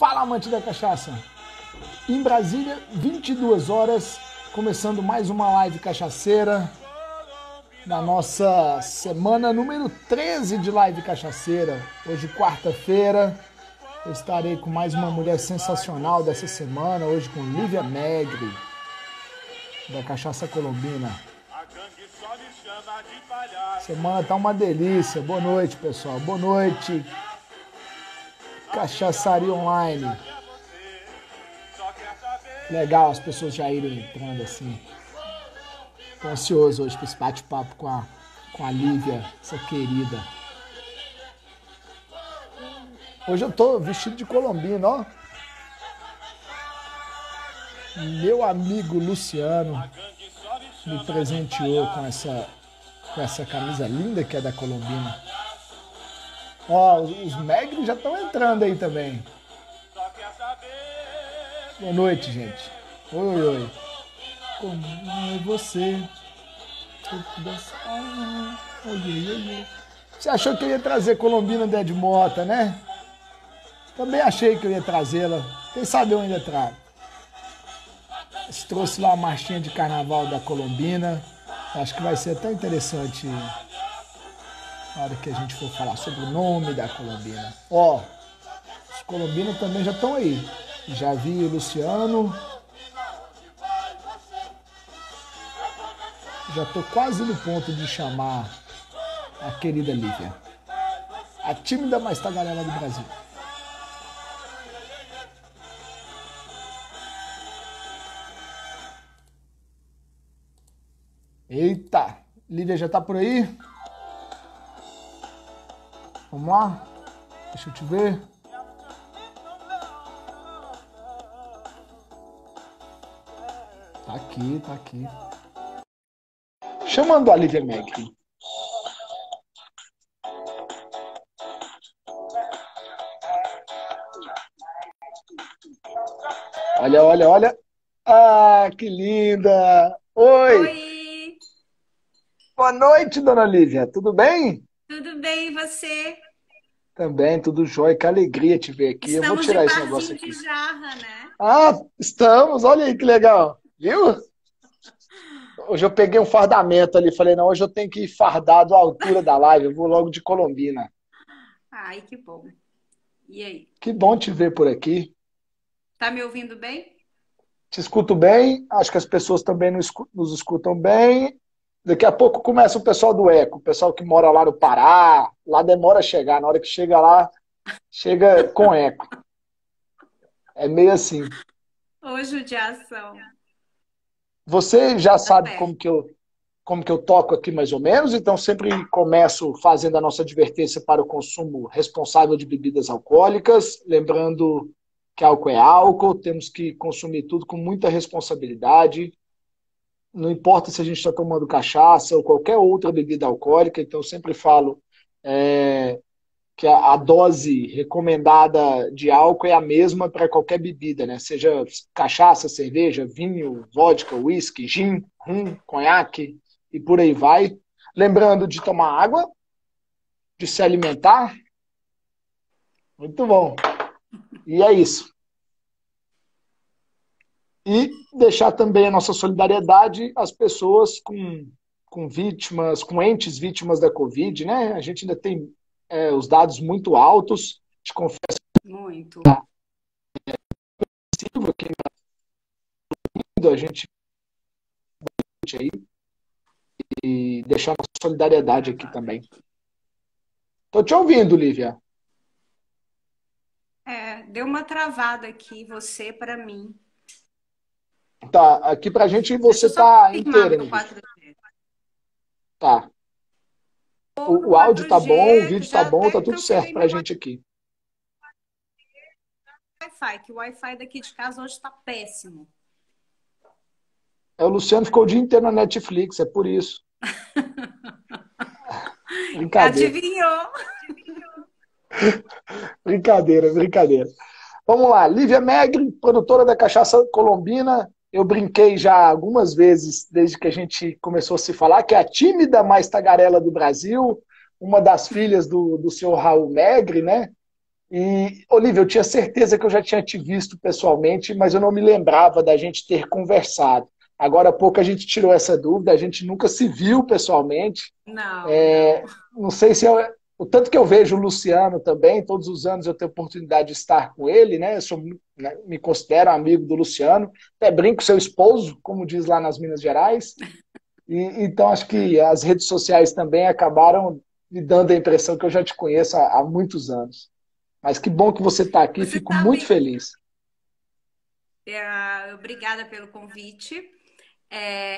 Fala, amante da cachaça! Em Brasília, 22 horas, começando mais uma live cachaceira, na nossa semana número 13 de live cachaceira. Hoje, quarta-feira, eu estarei com mais uma mulher sensacional dessa semana, hoje com Lívia Megre, da Cachaça Colombina. Semana tá uma delícia. Boa noite, pessoal. Boa noite. Cachaçaria Online. Legal as pessoas já irem entrando assim. Tô ansioso hoje para esse bate-papo com a Lívia, essa querida. Hoje eu tô vestido de colombino, ó. Meu amigo Luciano me presenteou com essa camisa linda que é da Colombina. Ó, os Megre já estão entrando aí também. Boa noite, gente. Oi, oi. Como é você? Você achou que eu ia trazer Colombina de Ed Mota, né? Também achei que eu ia trazê-la. Quem sabe eu ainda trago. Você trouxe lá a marchinha de carnaval da Colombina. Acho que vai ser até interessante na hora que a gente for falar sobre o nome da Colombina. Ó, os colombinos também já estão aí. Já vi o Luciano. Já estou quase no ponto de chamar a querida Lívia. A tímida mais tagarela do Brasil. Eita, Lívia já tá por aí? Vamos lá? Deixa eu te ver. Tá aqui, tá aqui. Chamando a Lívia Megre. Olha, olha, olha. Ah, que linda! Oi! Oi, Boa noite, dona Lívia. Tudo bem? tudo bem e você? Também, tudo jóia. Que alegria te ver aqui. Eu vou Estamos de tirar esse negócio parzinho aqui. de jarra, né? Ah, estamos. Olha aí que legal. Viu? Hoje eu peguei um fardamento ali. Falei, não, hoje eu tenho que ir fardado à altura da live. Eu vou logo de Colombina. Ai, que bom. E aí? Que bom te ver por aqui. Tá me ouvindo bem? Te escuto bem. Acho que as pessoas também nos escutam bem. Daqui a pouco começa o pessoal do Eco. O pessoal que mora lá no Pará. Lá demora a chegar. Na hora que chega lá, chega com eco. É meio assim. Ô, judiação. Você já Tá sabe perto. como que eu toco aqui mais ou menos, então sempre começo fazendo a nossa advertência para o consumo responsável de bebidas alcoólicas, lembrando que álcool é álcool, temos que consumir tudo com muita responsabilidade, não importa se a gente está tomando cachaça ou qualquer outra bebida alcoólica, então eu sempre falo que a dose recomendada de álcool é a mesma para qualquer bebida, né? Seja cachaça, cerveja, vinho, vodka, whisky, gin, rum, conhaque e por aí vai. Lembrando de tomar água, de se alimentar. Muito bom. E é isso. E deixar também a nossa solidariedade às pessoas com vítimas, com entes vítimas da Covid, né? A gente ainda tem os dados muito altos. Te confesso Muito. que a gente aí e deixar nossa solidariedade aqui Travada. também. Tô te ouvindo, Lívia. É, deu uma travada aqui, você para mim. Tá, aqui pra gente Deixa eu você só tá confirmar inteira, meu Lívia. 4G. Tá. Ou no O áudio tá bom, o 4G, vídeo tá já bom, tá até tudo certo cancelei pra meu gente aqui. Wi-Fi, que o Wi-Fi daqui de casa hoje está péssimo. O Luciano ficou o dia inteiro na Netflix, é por isso. Brincadeira, Adivinhou? brincadeira, brincadeira. Vamos lá, Lívia Megre, produtora da Cachaça Colombina. Eu brinquei já algumas vezes desde que a gente começou a se falar, que é a tímida mais tagarela do Brasil, uma das filhas do senhor Raul Megre, né? E, Olivia, eu tinha certeza que eu já tinha te visto pessoalmente, mas eu não me lembrava da gente ter conversado. Agora há pouco a gente tirou essa dúvida, a gente nunca se viu pessoalmente. Não, não. Não sei se o tanto que eu vejo o Luciano também, todos os anos eu tenho oportunidade de estar com ele, né? Eu sou, né, me considero amigo do Luciano, até brinco seu esposo, como diz lá nas Minas Gerais. Então acho que as redes sociais também acabaram me dando a impressão que eu já te conheço há muitos anos. Mas que bom que você está aqui, Você fico muito sabe, feliz. obrigada pelo convite.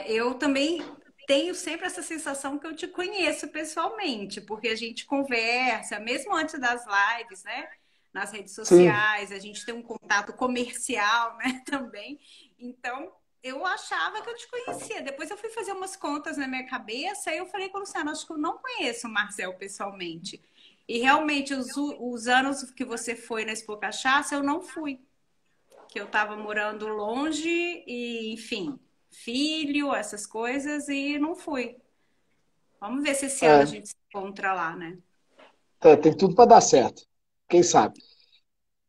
Eu também tenho sempre essa sensação que eu te conheço pessoalmente, porque a gente conversa, mesmo antes das lives, né? Nas redes Sim, sociais, a gente tem um contato comercial, né? Também. Então, eu achava que eu te conhecia. Depois eu fui fazer umas contas na minha cabeça e eu falei com o Luciano, acho que eu não conheço o Marcel pessoalmente. E realmente, os anos que você foi na Expo Cachaça, eu não fui, que eu estava morando longe e, enfim, filho, essas coisas, e não fui. Vamos ver se esse ano a é, gente se encontra lá, né? tem tudo para dar certo. Quem sabe?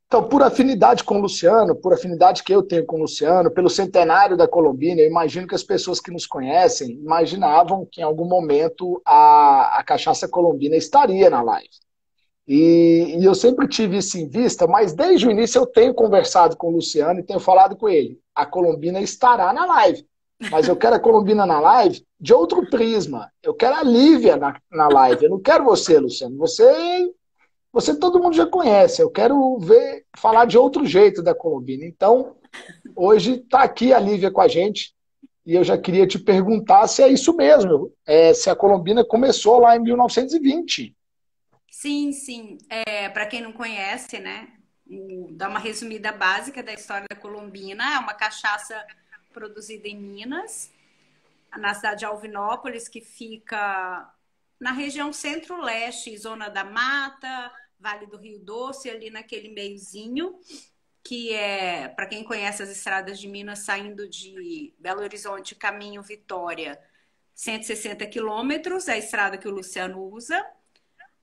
Então, por afinidade com o Luciano, por afinidade que eu tenho com o Luciano, pelo centenário da Colombina, eu imagino que as pessoas que nos conhecem imaginavam que em algum momento a Cachaça Colombina estaria na live. E eu sempre tive isso em vista, mas desde o início eu tenho conversado com o Luciano e tenho falado com ele. A Colombina estará na live, mas eu quero a Colombina na live de outro prisma. Eu quero a Lívia na live. Eu não quero você, Luciano. Você todo mundo já conhece. Eu quero ver falar de outro jeito da Colombina. Então, hoje está aqui a Lívia com a gente e eu já queria te perguntar se é isso mesmo, se a Colombina começou lá em 1920. Sim, sim. Para quem não conhece, né? Dar uma resumida básica da história da Colombina. É uma cachaça produzida em Minas, na cidade de Alvinópolis, que fica na região centro-leste, zona da Mata, Vale do Rio Doce, ali naquele meiozinho, que é, para quem conhece as estradas de Minas, saindo de Belo Horizonte, caminho Vitória, 160 quilômetros, é a estrada que o Luciano usa.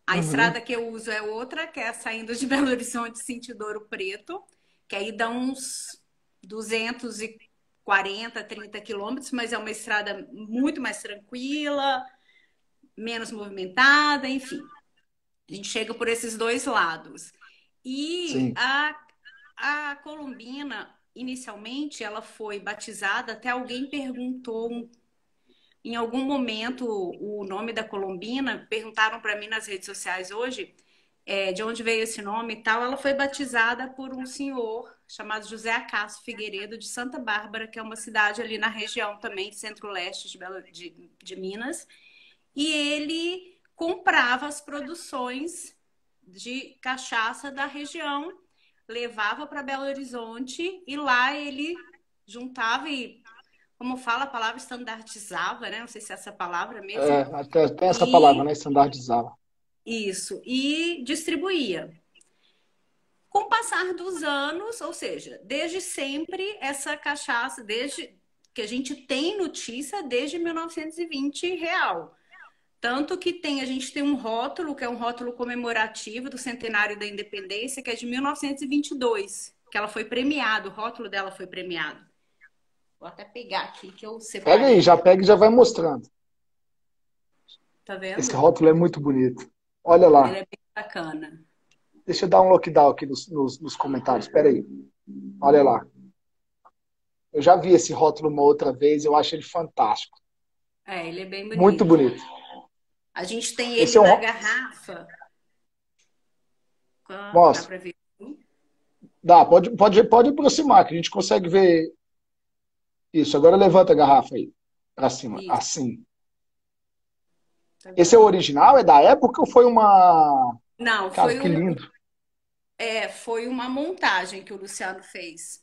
A Uhum. estrada que eu uso é outra, que é saindo de Belo Horizonte, sentido Ouro Preto, que aí dá uns 240, 30 quilômetros, mas é uma estrada muito mais tranquila, menos movimentada, enfim. A gente chega por esses dois lados. E Sim. a Colombina, inicialmente, ela foi batizada, até alguém perguntou em algum momento o nome da Colombina, perguntaram para mim nas redes sociais hoje, de onde veio esse nome e tal. Ela foi batizada por um senhor chamado José Acácio Figueiredo, de Santa Bárbara, que é uma cidade ali na região também, centro-leste de Minas. E ele comprava as produções de cachaça da região, levava para Belo Horizonte e lá ele juntava e, como fala a palavra, estandardizava, né? Não sei se é essa palavra mesmo. Até tem essa palavra, né? E Standardizar. isso, e distribuía. Com o passar dos anos, ou seja, desde sempre essa cachaça, desde que a gente tem notícia desde 1920 real. Tanto que a gente tem um rótulo, que é um rótulo comemorativo do centenário da independência, que é de 1922, que ela foi premiada, o rótulo dela foi premiado. Vou até pegar aqui que eu Pega aí, separei, já pega e já vai mostrando. tá Esse vendo? rótulo é muito bonito. Olha Ele lá. é bem bacana. Deixa eu dar um lockdown aqui nos comentários. Espera aí. Olha lá. Eu já vi esse rótulo uma outra vez, eu acho ele fantástico. Ele é bem Muito bonito. bonito. A gente tem Esse ele é um. na garrafa. Dá Mostra. para ver? Dá, pode aproximar, que a gente consegue ver isso. Agora levanta a garrafa aí. Pra cima. Isso, Assim. tá Esse é o vendo? original? É da época ou foi uma. Não, Cara, que lindo. foi uma montagem que o Luciano fez.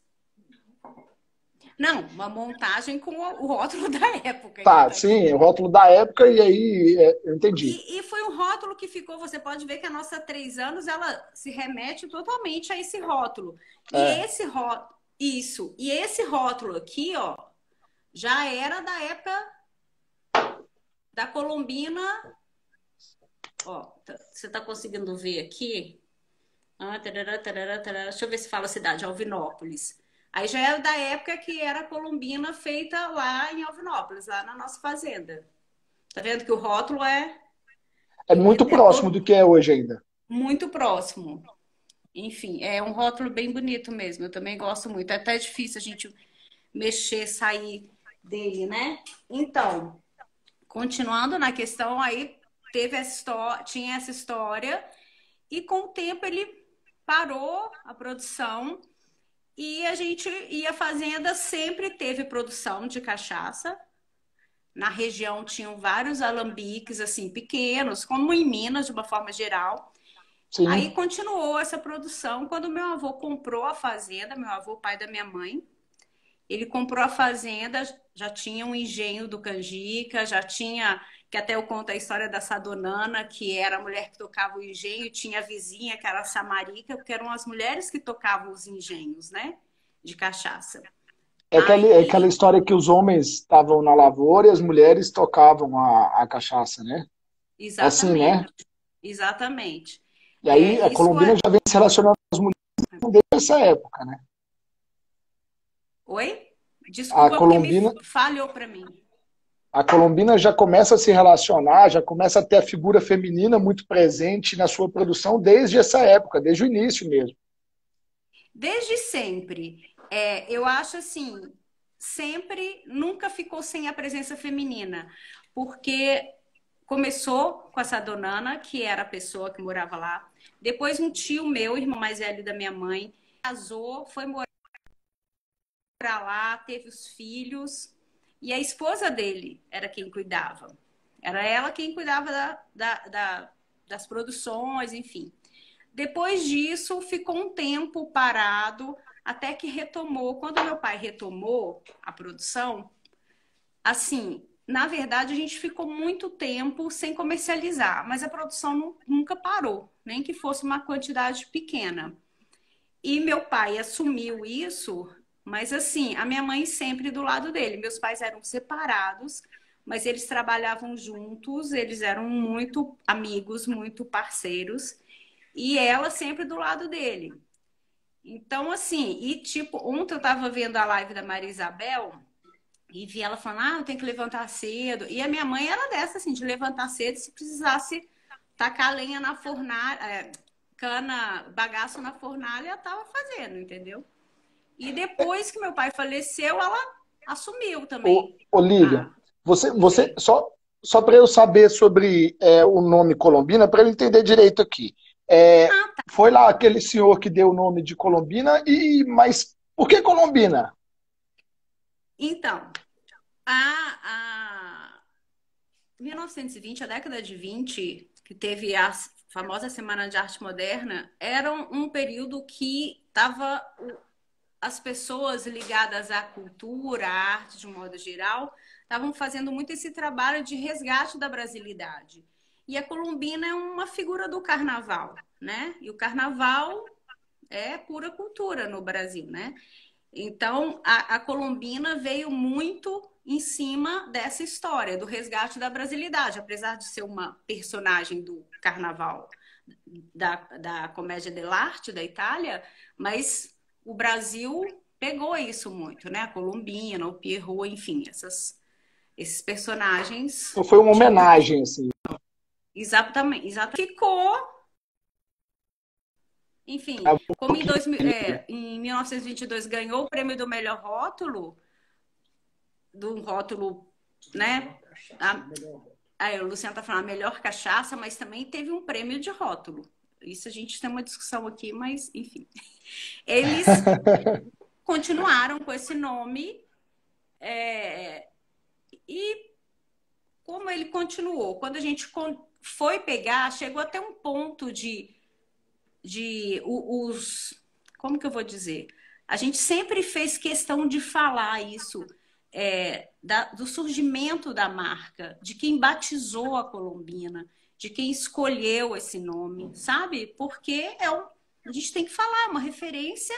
Não, uma montagem com o rótulo da época, que Tá, tá aqui. sim, é o rótulo da época e aí eu entendi. E foi um rótulo que ficou. Você pode ver que a nossa 3 anos ela se remete totalmente a esse rótulo. E É, esse rótulo, isso. E esse rótulo aqui, ó, já era da época da Colombina. Ó, você tá conseguindo ver aqui? Ah, tarará, tarará, tarará. Deixa eu ver se fala a cidade, Alvinópolis. Aí já é da época que era a Colombina feita lá em Alvinópolis, lá na nossa fazenda. Tá vendo que o rótulo É muito é próximo do todo que é hoje ainda. muito próximo. Enfim, é um rótulo bem bonito mesmo. Eu também gosto muito. É até difícil a gente mexer, sair dele, né? Então, continuando na questão, aí teve essa história, tinha essa história, e com o tempo ele parou a produção e a fazenda sempre teve produção de cachaça. Na região tinham vários alambiques assim pequenos, como em Minas de uma forma geral. Aí Sim. continuou essa produção quando meu avô comprou a fazenda, meu avô, pai da minha mãe. Ele comprou a fazenda, já tinha um engenho do canjica, já tinha, que até eu conto a história da Sadonana, que era a mulher que tocava o engenho, e tinha a vizinha, que era a Samarica, porque eram as mulheres que tocavam os engenhos, né? De cachaça. É aquela Aí, história que os homens estavam na lavoura e as mulheres tocavam a cachaça, né? É assim, né? exatamente, exatamente. E aí a Isso Colombina é... já vem se relacionando com as mulheres desde essa época, né? Oi? A Desculpa porque me Colombina, falhou para mim. a Colombina já começa a se relacionar, já começa a ter a figura feminina muito presente na sua produção desde essa época, desde o início mesmo. Desde sempre. Eu acho assim, sempre, nunca ficou sem a presença feminina, porque começou com essa donana, que era a pessoa que morava lá. Depois um tio meu, irmão mais velho da minha mãe, casou, foi morar lá, teve os filhos, e a esposa dele era quem cuidava. Era ela quem cuidava das produções, enfim. Depois disso, ficou um tempo parado, até que retomou. Quando meu pai retomou a produção, assim, na verdade, a gente ficou muito tempo sem comercializar, mas a produção nunca parou, nem que fosse uma quantidade pequena. E meu pai assumiu isso, mas assim, a minha mãe sempre do lado dele. Meus pais eram separados, mas eles trabalhavam juntos, eles eram muito amigos, muito parceiros, e ela sempre do lado dele. Então, assim, e tipo, ontem eu tava vendo a live da Maria Isabel e vi ela falando, eu tenho que levantar cedo. E a minha mãe era dessa, assim, de levantar cedo se precisasse tacar lenha na fornalha, cana, bagaço na fornalha, ela tava fazendo, entendeu? E depois que meu pai faleceu, ela assumiu também. Ô Lilian, Ah, você oi. só para eu saber sobre o nome Colombina, para eu entender direito aqui. É, Ah, tá. foi lá aquele senhor que deu o nome de Colombina, mas por que Colombina? Então, a 1920, a década de 20, que teve a famosa Semana de Arte Moderna, era um período que estava as pessoas ligadas à cultura, à arte de um modo geral, estavam fazendo muito esse trabalho de resgate da brasilidade. E a Colombina é uma figura do carnaval, né? E o carnaval é pura cultura no Brasil, né? Então, a Colombina veio muito em cima dessa história do resgate da brasilidade, apesar de ser uma personagem do carnaval da comédia dell'arte da Itália, mas o Brasil pegou isso muito, né? A Colombina, o Pierrot, enfim, esses personagens Então foi uma típicos. homenagem, assim. Exatamente, exatamente. Ficou, enfim, como em 1922 ganhou o prêmio do melhor rótulo, do rótulo, né? O Luciano está falando a melhor cachaça, mas também teve um prêmio de rótulo. Isso a gente tem uma discussão aqui, mas enfim. Eles continuaram com esse nome e como ele continuou? Quando a gente foi pegar, chegou até um ponto de como que eu vou dizer? A gente sempre fez questão de falar isso, do surgimento da marca, de quem batizou a Colombina, de quem escolheu esse nome, sabe? Porque a gente tem que falar, uma referência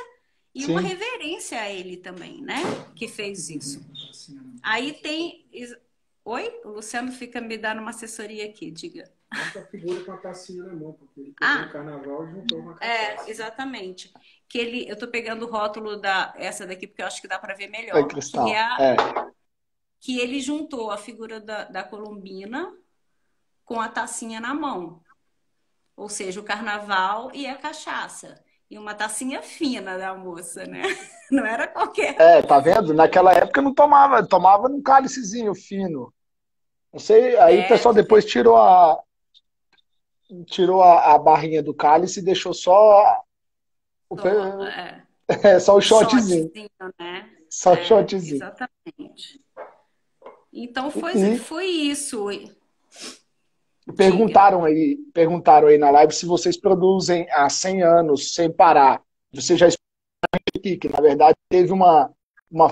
e uma Sim. reverência a ele também, né? Que fez isso. Aí tem. Oi? O Luciano fica me dando uma assessoria aqui, diga. Essa figura com a tacinha na mão, porque ele pegou o carnaval e juntou uma cachaça. Exatamente. Eu tô pegando o rótulo essa daqui porque eu acho que dá para ver É melhor, cristal. É. que ele juntou a figura da Colombina com a tacinha na mão. Ou seja, o carnaval e a cachaça. E uma tacinha fina da moça, né? Não era qualquer. Tá vendo? Naquela época não tomava, tomava num cálicezinho fino. Não sei, aí o pessoal depois tirou a barrinha do cálice e deixou só o, só o shotzinho. Shotzinho, né? Só o shotzinho. Exatamente. Então E foi isso. perguntaram aí na live se vocês produzem há 100 anos sem parar. Você já explicou aqui que, na verdade, teve uma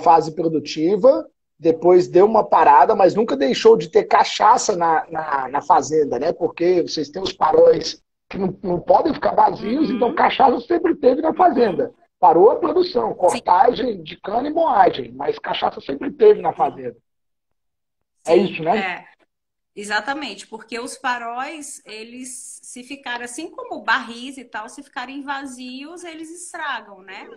fase produtiva, depois deu uma parada, mas nunca deixou de ter cachaça na fazenda, né? Porque vocês têm os paróis que não podem ficar vazios, então cachaça sempre teve na fazenda. Parou a produção, cortagem de cana e moagem, mas cachaça sempre teve na fazenda. Sim, é isso, né? Exatamente, porque os paróis, eles se ficarem assim como barris e tal, se ficarem vazios, eles estragam, né?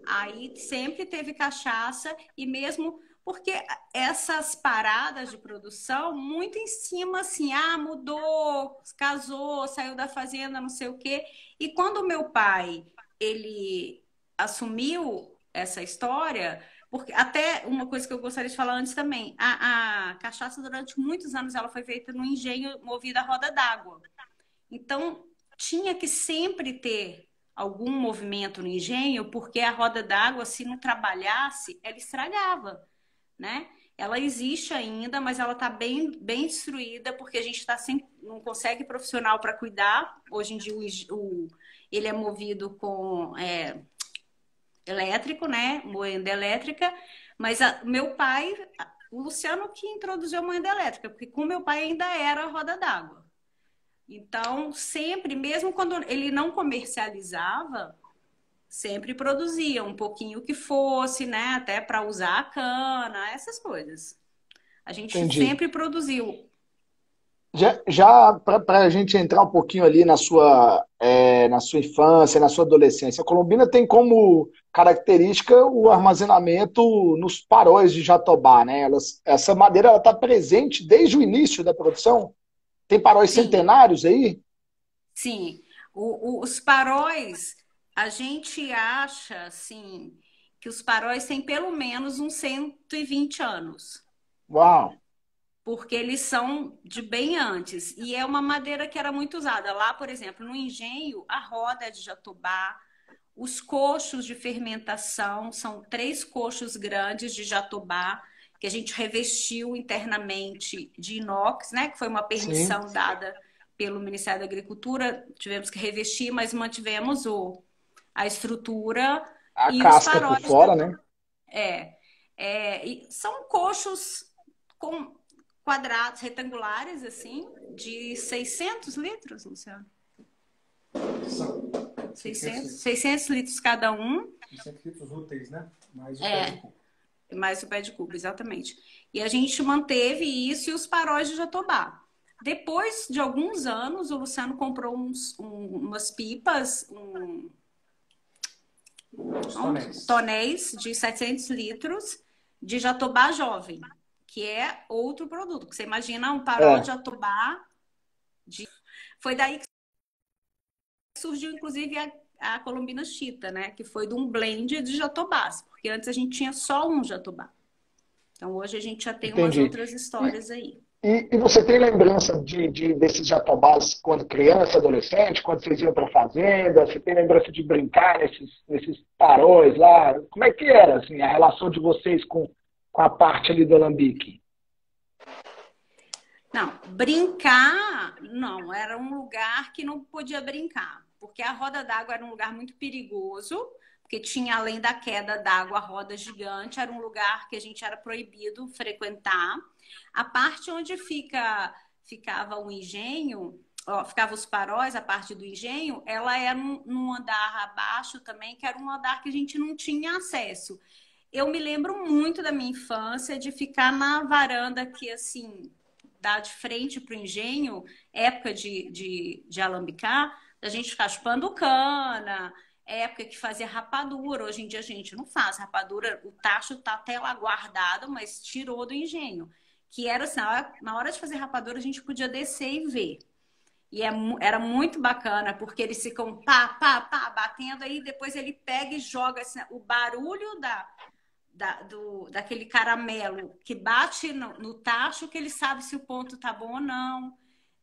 Aí sempre teve cachaça e mesmo porque essas paradas de produção, muito em cima assim, mudou, casou, saiu da fazenda, não sei o quê. E quando o meu pai, ele assumiu essa história, porque até uma coisa que eu gostaria de falar antes também, a cachaça durante muitos anos ela foi feita no engenho movido a roda d'água. Então tinha que sempre ter algum movimento no engenho, porque a roda d'água, se não trabalhasse, ela estragava, né? Ela existe ainda, mas ela está bem destruída, porque a gente não consegue profissional para cuidar. Hoje em dia ele é movido com elétrico, né? Moenda elétrica, mas meu pai, o Luciano que introduziu a moenda elétrica, porque com meu pai ainda era a roda d'água. Então, sempre, mesmo quando ele não comercializava, sempre produzia um pouquinho que fosse, né? Até para usar a cana, essas coisas. A gente Entendi. sempre produziu. Já para a gente entrar um pouquinho ali na sua infância, na sua adolescência, a Colombina tem como característica o armazenamento nos paróis de Jatobá, né? Essa madeira está presente desde o início da produção? Tem paróis Sim, centenários aí? sim. Os paróis, a gente acha, assim, que os paróis têm pelo menos uns 120 anos. Uau! Porque eles são de bem antes. E é uma madeira que era muito usada. Lá, por exemplo, no engenho, a roda é de jatobá, os coxos de fermentação são 3 coxos grandes de jatobá, que a gente revestiu internamente de inox, né? Que foi uma Sim. permissão dada pelo Ministério da Agricultura. Tivemos que revestir, mas mantivemos a estrutura A e os casca por faróis. fora, né? E são coxos com quadrados retangulares, assim, de 600 litros, Luciano? São 600 litros cada um. 600 litros úteis, né? Mais o pé de cubo. Mais o pé de cubo, exatamente. E a gente manteve isso e os paróis de Jatobá. Depois de alguns anos, o Luciano comprou umas pipas, tonéis de 700 litros de Jatobá jovem, que é outro produto. Você imagina um paró de Jatobá. Foi daí que surgiu, inclusive, a Colombina Chita, né? Que foi de um blend de jatobás, porque antes a gente tinha só um jatobá. Então hoje a gente já tem umas outras histórias aí. E você tem lembrança desses jatobás quando criança, adolescente, quando vocês iam para a fazenda? Você tem lembrança de brincar nesses paróis lá? Como é que era assim, a relação de vocês com a parte ali do alambique? Não, brincar, não. Era um lugar que não podia brincar, porque a roda d'água era um lugar muito perigoso, porque tinha, além da queda d'água, a roda gigante, era um lugar que a gente era proibido frequentar. A parte onde ficava o engenho, ficava os paróis, a parte do engenho, ela era num andar abaixo também, que era um andar que a gente não tinha acesso. eu me lembro muito da minha infância de ficar na varanda que, assim, dá de frente para o engenho, época de alambicar, a gente ficar chupando cana, época que fazia rapadura. Hoje em dia a gente não faz rapadura, o tacho tá até lá guardado, mas tirou do engenho. Que era assim, na hora de fazer rapadura a gente podia descer e ver. E era muito bacana, porque eles ficam pá, pá, pá, batendo, aí depois ele pega e joga assim, o barulho daquele caramelo que bate no tacho, que ele sabe se o ponto tá bom ou não.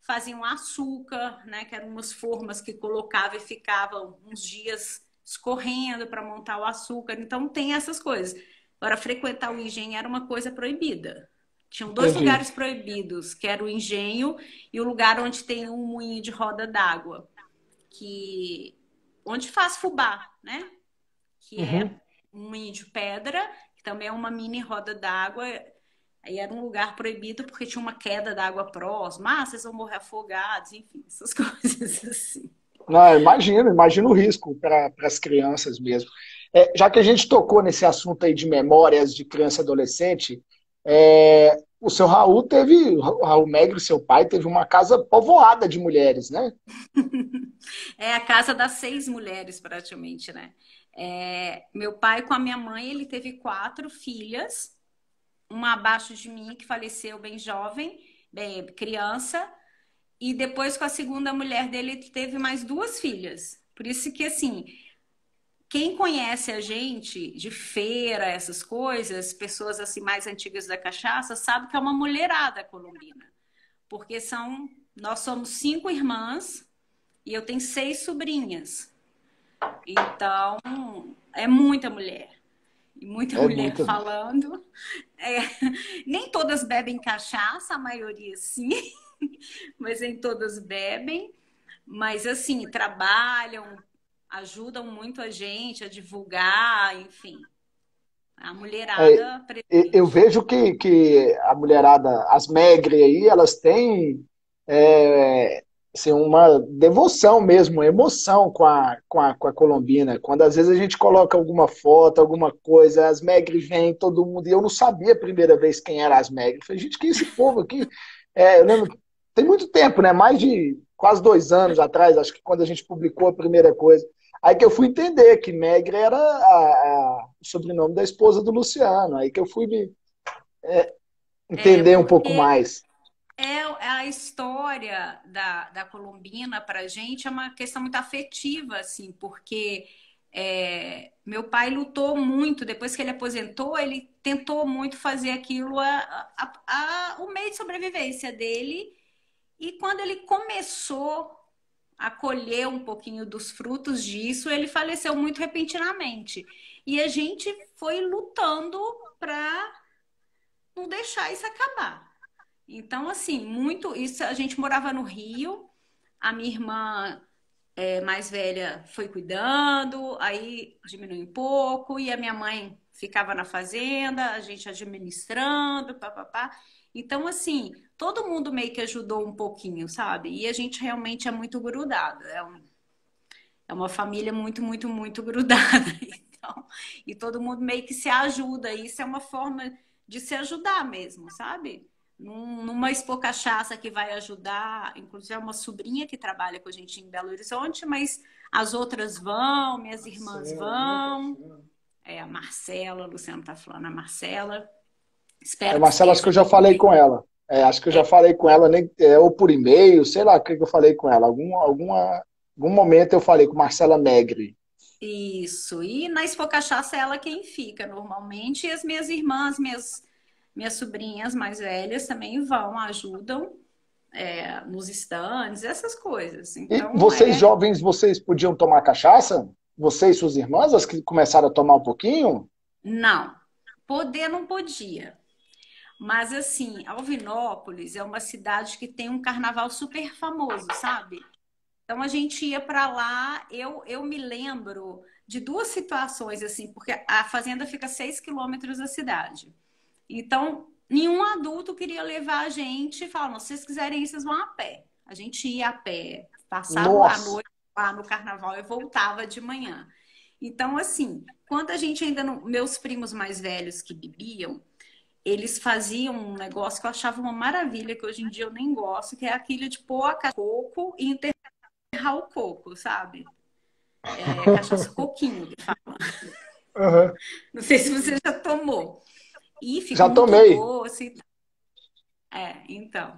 Faziam açúcar, né? Que eram umas formas que colocava e ficavam uns dias escorrendo para montar o açúcar. Então tem essas coisas. Agora, frequentar o engenho era uma coisa proibida. Tinham dois Entendi. lugares proibidos, que era o engenho e o lugar onde tem um moinho de roda d'água, onde faz fubá, né? Que Uhum. é um moinho de pedra, que também é uma mini roda d'água. Aí era um lugar proibido porque tinha uma queda d'água próxima. Ah, vocês vão morrer afogados, enfim, essas coisas assim. Não, imagino o risco para as crianças mesmo. Já que a gente tocou nesse assunto aí de memórias de criança e adolescente, o seu Raul teve, o Raul Megre, seu pai, teve uma casa povoada de mulheres, né? É a casa das 6 mulheres, praticamente, né? Meu pai com a minha mãe, ele teve 4 filhas, uma abaixo de mim, que faleceu bem jovem, bem criança, e depois com a segunda mulher dele, ele teve mais 2 filhas. Por isso que, assim, quem conhece a gente de feira, essas coisas, pessoas assim mais antigas da cachaça, sabe que é uma mulherada colombina. Porque nós somos 5 irmãs e eu tenho 6 sobrinhas. Então, é muita mulher. E muita É mulher muito. falando. É, nem todas bebem cachaça, a maioria sim, mas nem todas bebem. Mas, assim, trabalham, ajudam muito a gente a divulgar, enfim. A É, mulherada eu presente. vejo que a mulherada, as Megre aí, elas têm assim, uma devoção mesmo, uma emoção com a Colombina. Quando às vezes a gente coloca alguma foto, alguma coisa, as Megre vêm, todo mundo, e eu não sabia a primeira vez quem era as Megre. Eu falei, gente, que é esse povo aqui? Eu lembro, tem muito tempo, né? Mais de quase 2 anos atrás, acho que quando a gente publicou a primeira coisa. Aí que eu fui entender que Megre era o sobrenome da esposa do Luciano. Aí que eu fui entender um pouco Porque mais. a história da Colombina para a gente é uma questão muito afetiva, assim, porque meu pai lutou muito, depois que ele aposentou, ele tentou muito fazer aquilo o meio de sobrevivência dele, e quando ele começou a colher um pouquinho dos frutos disso, ele faleceu muito repentinamente. E a gente foi lutando para não deixar isso acabar. Então, assim, muito isso. A gente morava no Rio, a minha irmã mais velha foi cuidando, aí diminuiu um pouco, e a minha mãe ficava na fazenda, a gente administrando, papapá. Então, assim, todo mundo meio que ajudou um pouquinho, sabe? E a gente realmente é muito grudado. É uma família muito, muito, muito grudada. Então, e todo mundo meio que se ajuda. Isso é uma forma de se ajudar mesmo, sabe? Numa Expo Cachaça que vai ajudar, inclusive é uma sobrinha que trabalha com a gente em Belo Horizonte, mas as outras vão, minhas irmãs Marcela, vão. né? A Marcela, o Luciano tá falando, a Marcela. A Espero que Marcela, acho que esteja eu já tudo falei bem. com ela. Acho que eu já falei com ela, nem, ou por e-mail, sei lá o que eu falei com ela. Algum momento eu falei com Marcela Megre. Isso. E na Expo Cachaça é ela quem fica normalmente. E as minhas irmãs, minhas sobrinhas mais velhas também vão, ajudam nos estandes, essas coisas. E Então, vocês jovens, vocês podiam tomar cachaça? Você e suas irmãs, as que começaram a tomar um pouquinho? não. Poder não podia. Mas, assim, Alvinópolis é uma cidade que tem um carnaval super famoso, sabe? Então, a gente ia para lá. Eu me lembro de 2 situações, assim, porque a fazenda fica a 6 quilômetros da cidade. Então, nenhum adulto queria levar a gente e falar, não, se vocês quiserem ir, vocês vão a pé. A gente ia a pé, passava a Nossa, noite lá no carnaval e voltava de manhã. Então, assim, quando a gente ainda não... Meus primos mais velhos que bebiam, eles faziam um negócio que eu achava uma maravilha, que hoje em dia eu nem gosto, que é aquilo de pôr a coco e enterrar o coco, sabe? É cachaça coquinho que fala. Uhum. Não sei se você já tomou. E fica Já muito tomei. doce. Então.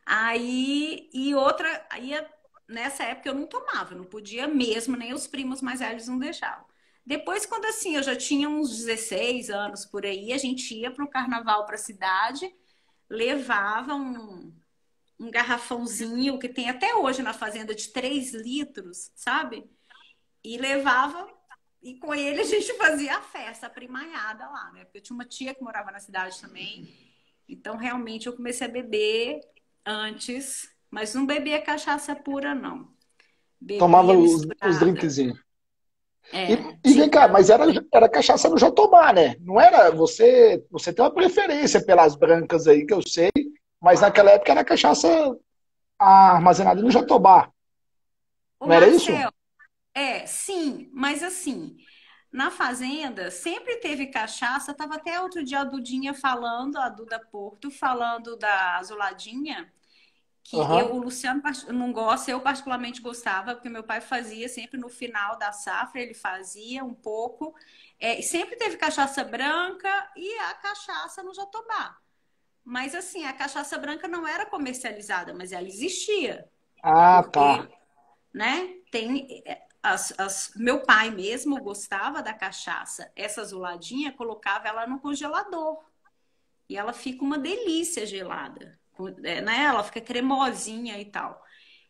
Aí, e outra, aí nessa época eu não tomava, não podia mesmo, nem os primos mais velhos não deixavam. Depois, quando assim, eu já tinha uns 16 anos por aí, a gente ia para o carnaval para a cidade, levava um garrafãozinho, que tem até hoje na fazenda, de 3 litros, sabe? E levava, e com ele a gente fazia a festa, a primaiada lá, né? Porque eu tinha uma tia que morava na cidade também. Então, realmente, eu comecei a beber antes, mas não bebia cachaça pura, não. Tomava Bebia os misturada. drinkzinhos. E vem cá, Tinha... mas era cachaça no Jatobá, né? Não era. Você tem uma preferência pelas brancas aí, que eu sei, mas naquela época era cachaça armazenada no Jatobá. O Não era isso? Marcel, sim, mas assim, na fazenda sempre teve cachaça, tava até outro dia a Dudinha falando, a Duda Porto, falando da azuladinha, que Aham. o Luciano não gosta, eu particularmente gostava, porque meu pai fazia sempre no final da safra, ele fazia um pouco, e sempre teve cachaça branca e a cachaça no Jatobá. Mas assim, a cachaça branca não era comercializada, mas ela existia, Ah, porque, tá. né, tem... Meu pai mesmo gostava da cachaça. Essa azuladinha, colocava ela no congelador. E ela fica uma delícia gelada, né? Ela fica cremosinha e tal.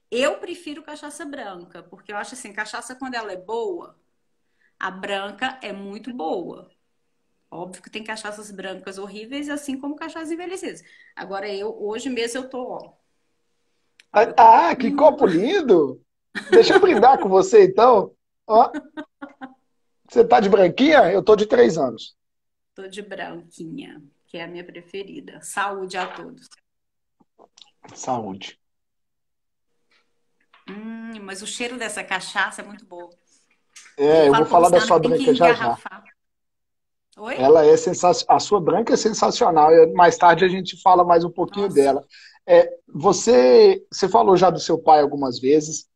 Eu prefiro cachaça branca, porque eu acho assim, cachaça quando ela é boa, a branca é muito boa. Óbvio que tem cachaças brancas horríveis, assim como cachaças envelhecidas. Agora hoje mesmo eu tô, ó. Olha, eu tô. Ah, que copo lindo! Deixa eu brindar com você, então. Ó, você tá de branquinha? Eu tô de 3 anos. Tô de branquinha, que é a minha preferida. Saúde a todos. Saúde. Mas o cheiro dessa cachaça é muito bom. Eu Eu vou falo pro falar da Luciano que sua tem que branca já já. engarrafar. Oi? Ela é sensacional. A sua branca é sensacional. Mais tarde a gente fala mais um pouquinho Nossa. dela. Você falou já do seu pai algumas vezes.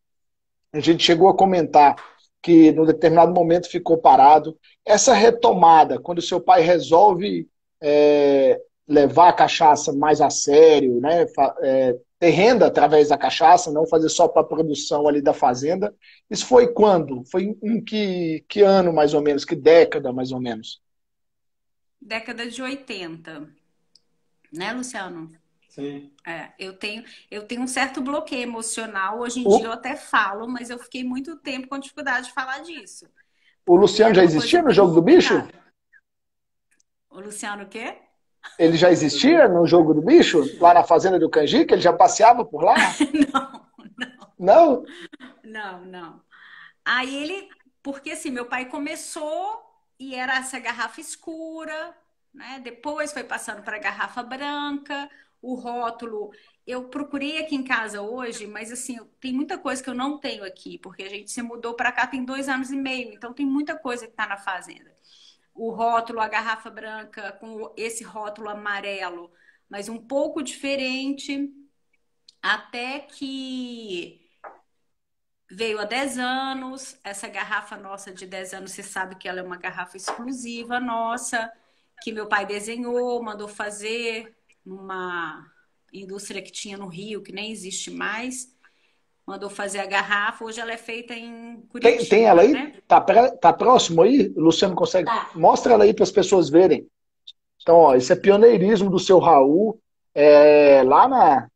A gente chegou a comentar que num determinado momento ficou parado. Essa retomada, quando o seu pai resolve levar a cachaça mais a sério, né? Ter renda através da cachaça, não fazer só para a produção ali da fazenda. Isso foi quando? Foi em que ano, mais ou menos? Que década, mais ou menos? Década de 80, né, Luciano? Sim. Eu tenho um certo bloqueio emocional. Hoje em dia eu O, até falo, mas eu fiquei muito tempo com dificuldade de falar disso. o Porque Luciano era já uma coisa existia no bem Jogo do Bicho? complicada. O Luciano o quê? Ele já existia no Jogo do Bicho? Lá na Fazenda do Canjica? Ele já passeava por lá? Não, Não? não, não. Aí porque assim, meu pai começou e era essa garrafa escura, né? Depois foi passando para garrafa branca, o rótulo. Eu procurei aqui em casa hoje, mas assim, tem muita coisa que eu não tenho aqui, porque a gente se mudou para cá tem 2 anos e meio, então tem muita coisa que está na fazenda. O rótulo, a garrafa branca com esse rótulo amarelo, mas um pouco diferente, até que veio há 10 anos. Essa garrafa nossa de 10 anos, você sabe que ela é uma garrafa exclusiva nossa, que meu pai desenhou, mandou fazer numa indústria que tinha no Rio, que nem existe mais. Mandou fazer a garrafa. Hoje ela é feita em Tem ela Curitiba, aí? né? Tá próximo aí? O Luciano consegue? Tá. Mostra ela aí para as pessoas verem. Então, ó, esse é pioneirismo do seu Raul. Lá na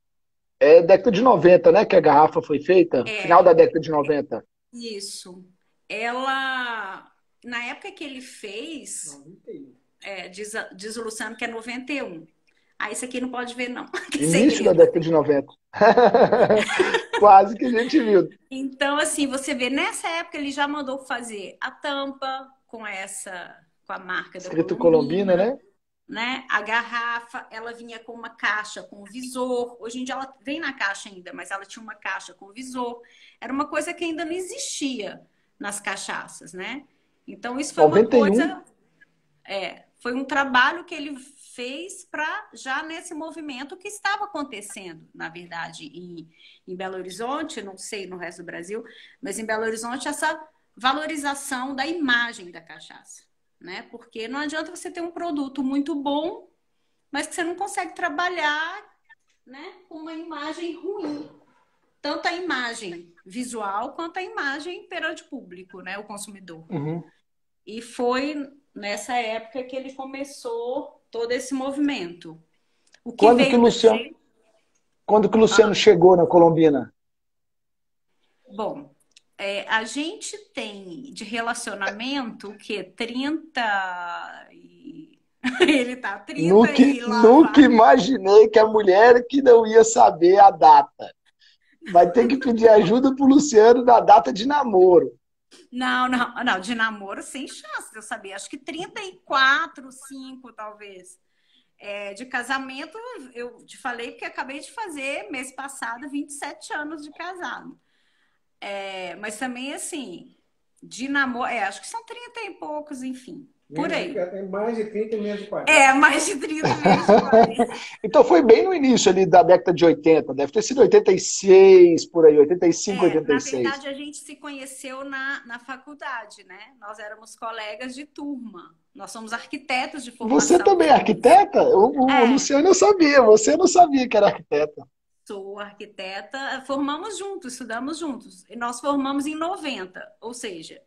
década de 90, né? Que a garrafa foi feita. Final É, da década de 90. isso. Ela, na época que ele fez, 91. diz o Luciano que é 91. Ah, isso aqui não pode ver, não, que é Início da segredo. década de 90. Quase que a gente viu. Então, assim, você vê, nessa época ele já mandou fazer a tampa com a marca da Escrito Colombina, Colombina, né? né? A garrafa, ela vinha com uma caixa com visor. Hoje em dia ela vem na caixa ainda, mas ela tinha uma caixa com visor. Era uma coisa que ainda não existia nas cachaças, né? Então, isso foi uma 91? coisa... foi um trabalho que ele fez para já nesse movimento que estava acontecendo, na verdade, em Belo Horizonte, não sei no resto do Brasil, mas em Belo Horizonte, essa valorização da imagem da cachaça, né? Porque não adianta você ter um produto muito bom, mas que você não consegue trabalhar, né, com uma imagem ruim. Tanto a imagem visual quanto a imagem perante o público, né, o consumidor. Uhum. E foi nessa época que ele começou todo esse movimento. O que Quando que o Luciano chegou na Colombina? Bom, a gente tem de relacionamento o quê? 30 e... Ele tá 30 e lá. Nunca imaginei que a mulher que não ia saber a data. Vai ter que pedir ajuda pro Luciano na data de namoro. Não, de namoro sem chance de eu saber. Acho que 34, 5 talvez. De casamento, eu te falei que acabei de fazer, mês passado, 27 anos de casado. Mas também, assim, de namoro... acho que são 30 e poucos, enfim. Por aí. Tem mais de 30 e menos de 40. Mais de 30 e menos de 40. Então foi bem no início ali da década de 80. Deve ter sido 86, por aí, 85, 86. Na verdade, a gente se conheceu na faculdade, né? Nós éramos colegas de turma. Nós somos arquitetos de formação. Você também é arquiteta? O Luciano eu sabia, você não sabia que era arquiteta. Sou arquiteta, formamos juntos, estudamos juntos. E nós formamos em 90, ou seja,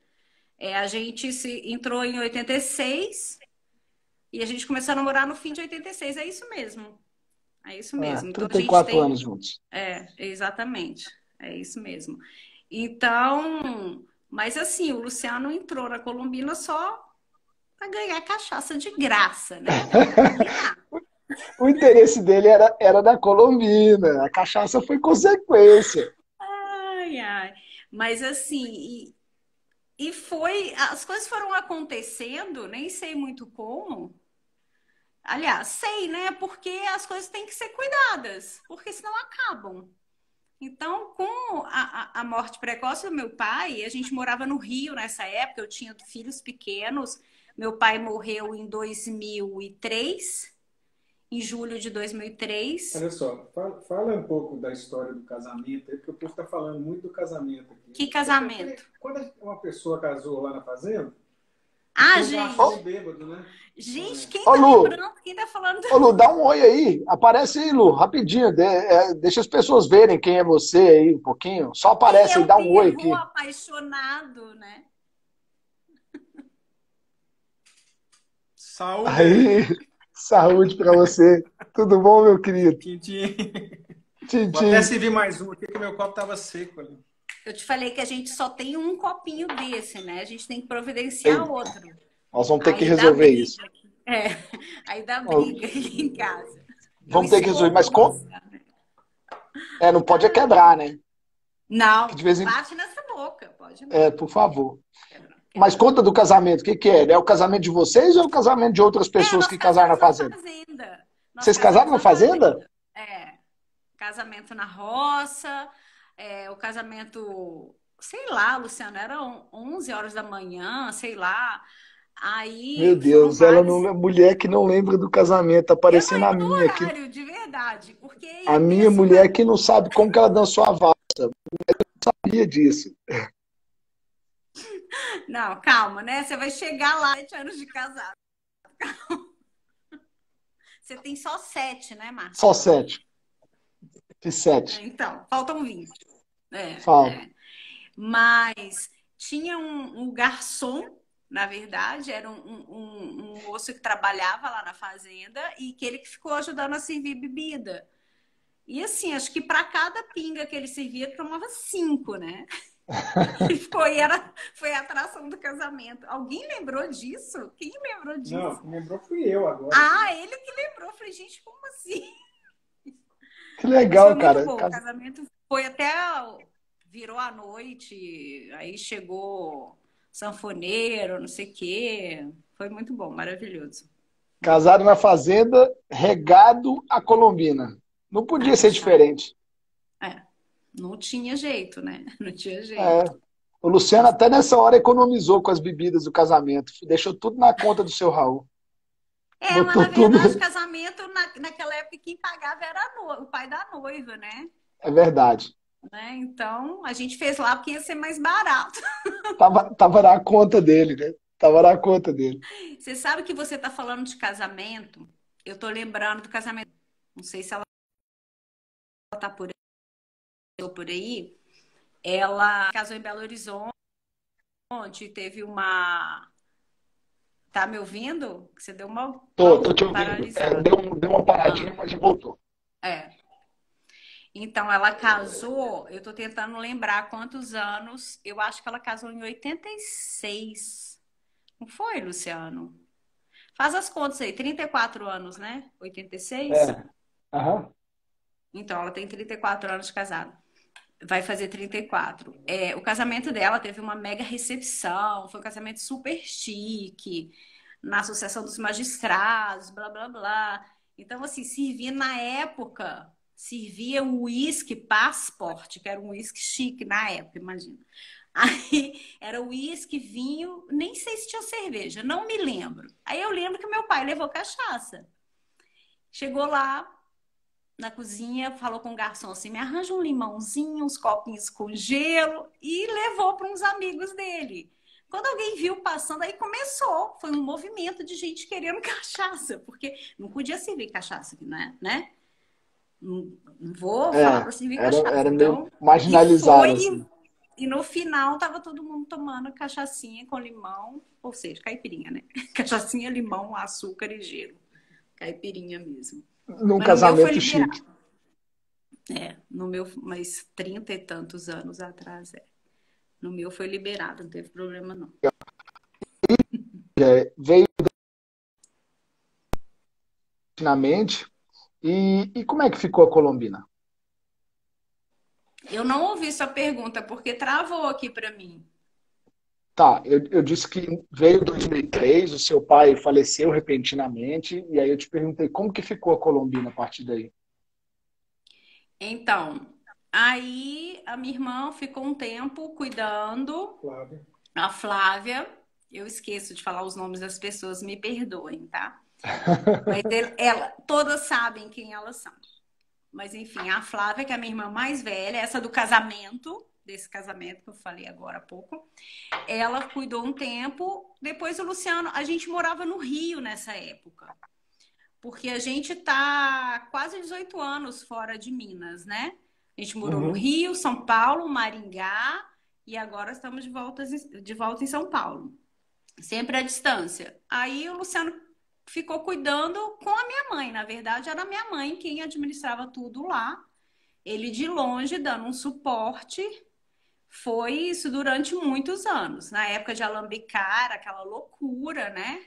a gente entrou em 86 e a gente começou a namorar no fim de 86. É isso mesmo. É isso mesmo. Então, 34 anos juntos. Exatamente. É isso mesmo. Então, mas assim, o Luciano entrou na Colombina só para ganhar cachaça de graça, né? O interesse dele era da Colombina. A cachaça foi consequência. Ai. Mas assim, e foi... As coisas foram acontecendo, nem sei muito como. Aliás, sei, né? Porque as coisas têm que ser cuidadas, porque senão acabam. Então, com a morte precoce do meu pai, a gente morava no Rio nessa época, eu tinha filhos pequenos. Meu pai morreu em 2003, em julho de 2003. Olha só, fala um pouco da história do casamento, porque o povo está falando muito do casamento aqui. Que casamento? Quando uma pessoa casou lá na fazenda, gente! Bêbado, né? Gente, quem tá lembrando? Quem tá falando? Ô, Lu, dá um oi aí. Aparece aí, Lu, rapidinho. Deixa as pessoas verem quem é você aí um pouquinho. Só aparece aí, dá um oi aqui. Apaixonado, né? Saúde! Aí, saúde pra você. Tudo bom, meu querido? Tintim. Tintim. Vou até servir mais um aqui, que meu copo tava seco ali. Eu te falei que a gente só tem um copinho desse, né? A gente tem que providenciar outro. Nós vamos ter que resolver isso. Aí dá briga aqui em casa. Vamos ter que resolver, mas como? Não pode quebrar, né? Não, bate nessa boca, pode. Por favor. Mas conta do casamento, o que é? É o casamento de vocês ou é o casamento de outras pessoas que casaram na fazenda? Vocês casaram na fazenda? Casamento na roça, o casamento, sei lá, Luciano, era 11 horas da manhã, sei lá. Aí, meu Deus, ela não é mulher que não lembra do casamento, tá parecendo a minha aqui. De verdade, porque a minha mulher que não sabe como que ela dançou a valsa. Eu não sabia disso. Não, calma, né? Você vai chegar lá 7 anos de casado. Calma. Você tem só 7, né, Marcos? Só 7. Fiz 7. Então, faltam 20. Falta. Mas tinha um garçom, na verdade, era um moço que trabalhava lá na fazenda e que ele ficou ajudando a servir bebida. E assim, acho que para cada pinga que ele servia, ele tomava 5, né? Foi a atração do casamento. Alguém lembrou disso? Quem lembrou disso? Não, lembrou fui eu agora. Ele que lembrou. Falei, gente, como assim? Que legal, cara. Bom. O casamento foi até... Virou à noite, aí chegou sanfoneiro, não sei o quê. Foi muito bom, maravilhoso. Casado na fazenda, regado a Colombina. Não podia ser diferente. Não tinha jeito, né? Não tinha jeito. O Luciano até nessa hora economizou com as bebidas do casamento. Deixou tudo na conta do seu Raul. Mas na Botou tudo. verdade, casamento, naquela época, quem pagava era o pai da noiva, né? É verdade. Então, a gente fez lá porque ia ser mais barato. Tava na conta dele, né? Tava na conta dele. Você sabe que você está falando de casamento? Eu tô lembrando do casamento. Não sei se ela tá por aí ou por aí. Ela casou em Belo Horizonte, teve uma. Tá me ouvindo? Você deu uma Tô te ouvindo. paralisada. Deu uma paradinha, Ah, mas voltou. é. Então, ela casou, eu tô tentando lembrar quantos anos. Eu acho que ela casou em 86. Não foi, Luciano? Faz as contas aí, 34 anos, né? 86? É. Aham. Então, ela tem 34 anos de casada. Vai fazer 34. O casamento dela teve uma mega recepção, foi um casamento super chique, na Associação dos Magistrados, blá, blá, blá. Então, assim, servia o uísque Passport, que era um uísque chique na época, imagina. Aí era uísque, vinho, nem sei se tinha cerveja, não me lembro. Aí eu lembro que meu pai levou cachaça. Chegou lá na cozinha, falou com o garçom assim: me arranja um limãozinho, uns copinhos com gelo, e levou para uns amigos dele. Quando alguém viu passando, aí começou. Foi um movimento de gente querendo cachaça, porque não podia servir cachaça aqui, né? Não vou falar para servir cachaça. Era meio Então, marginalizado, assim. e no final tava todo mundo tomando cachaçinha com limão, ou seja, caipirinha, né? Cachaçinha, limão, açúcar e gelo. Caipirinha mesmo. Num Mas no meu foi casamento liberado. chique. No meu, mas 30 e tantos anos atrás, No meu foi liberado, não teve problema não. Veio finalmente. E como é que ficou a Colombina? Eu não ouvi sua pergunta, porque travou aqui para mim. Tá, eu disse que veio em 2003, o seu pai faleceu repentinamente, e aí eu te perguntei como que ficou a Colombina a partir daí. Então, aí a minha irmã ficou um tempo cuidando, Flávia. a Flávia, eu esqueço de falar os nomes das pessoas, me perdoem, tá? Mas todas sabem quem elas são. Mas enfim, a Flávia, que é a minha irmã mais velha, essa do casamento, desse casamento que eu falei agora há pouco, ela cuidou um tempo. Depois o Luciano, a gente morava no Rio nessa época, porque a gente tá quase 18 anos fora de Minas, né? A gente morou no Uhum. Rio, São Paulo, Maringá e agora estamos de volta em São Paulo. Sempre à distância. Aí o Luciano ficou cuidando com a minha mãe. Na verdade, era a minha mãe quem administrava tudo lá. Ele de longe dando um suporte. Foi isso durante muitos anos. Na época de alambicar, aquela loucura, né?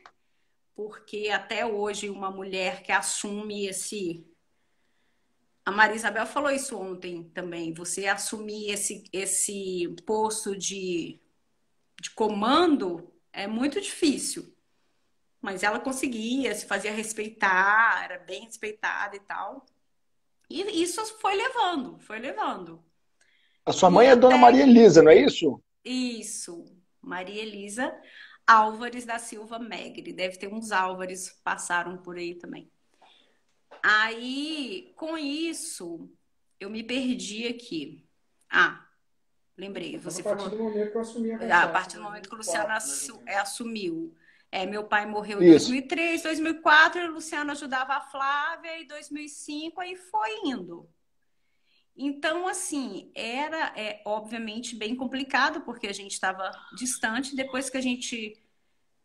Porque até hoje uma mulher que assume esse. A Maria Isabel falou isso ontem também. Você assumir esse posto de comando é muito difícil. Mas ela conseguia, se fazia respeitar, era bem respeitada e tal. E isso foi levando, foi levando. A sua E mãe é Dona até Maria Elisa, não é isso? isso, Maria Elisa Álvares da Silva Megre. Deve ter uns Álvares passaram por aí também. Aí, com isso, eu me perdi aqui. Lembrei, Então, você a partir falou. do momento que eu assumi a A cachaça, partir do momento que o Luciano 2004, mais ou menos. assumiu. Meu pai morreu em Isso. 2003, 2004, e o Luciano ajudava a Flávia, e 2005, aí foi indo. Então, assim, era obviamente bem complicado, porque a gente estava distante. Depois que a gente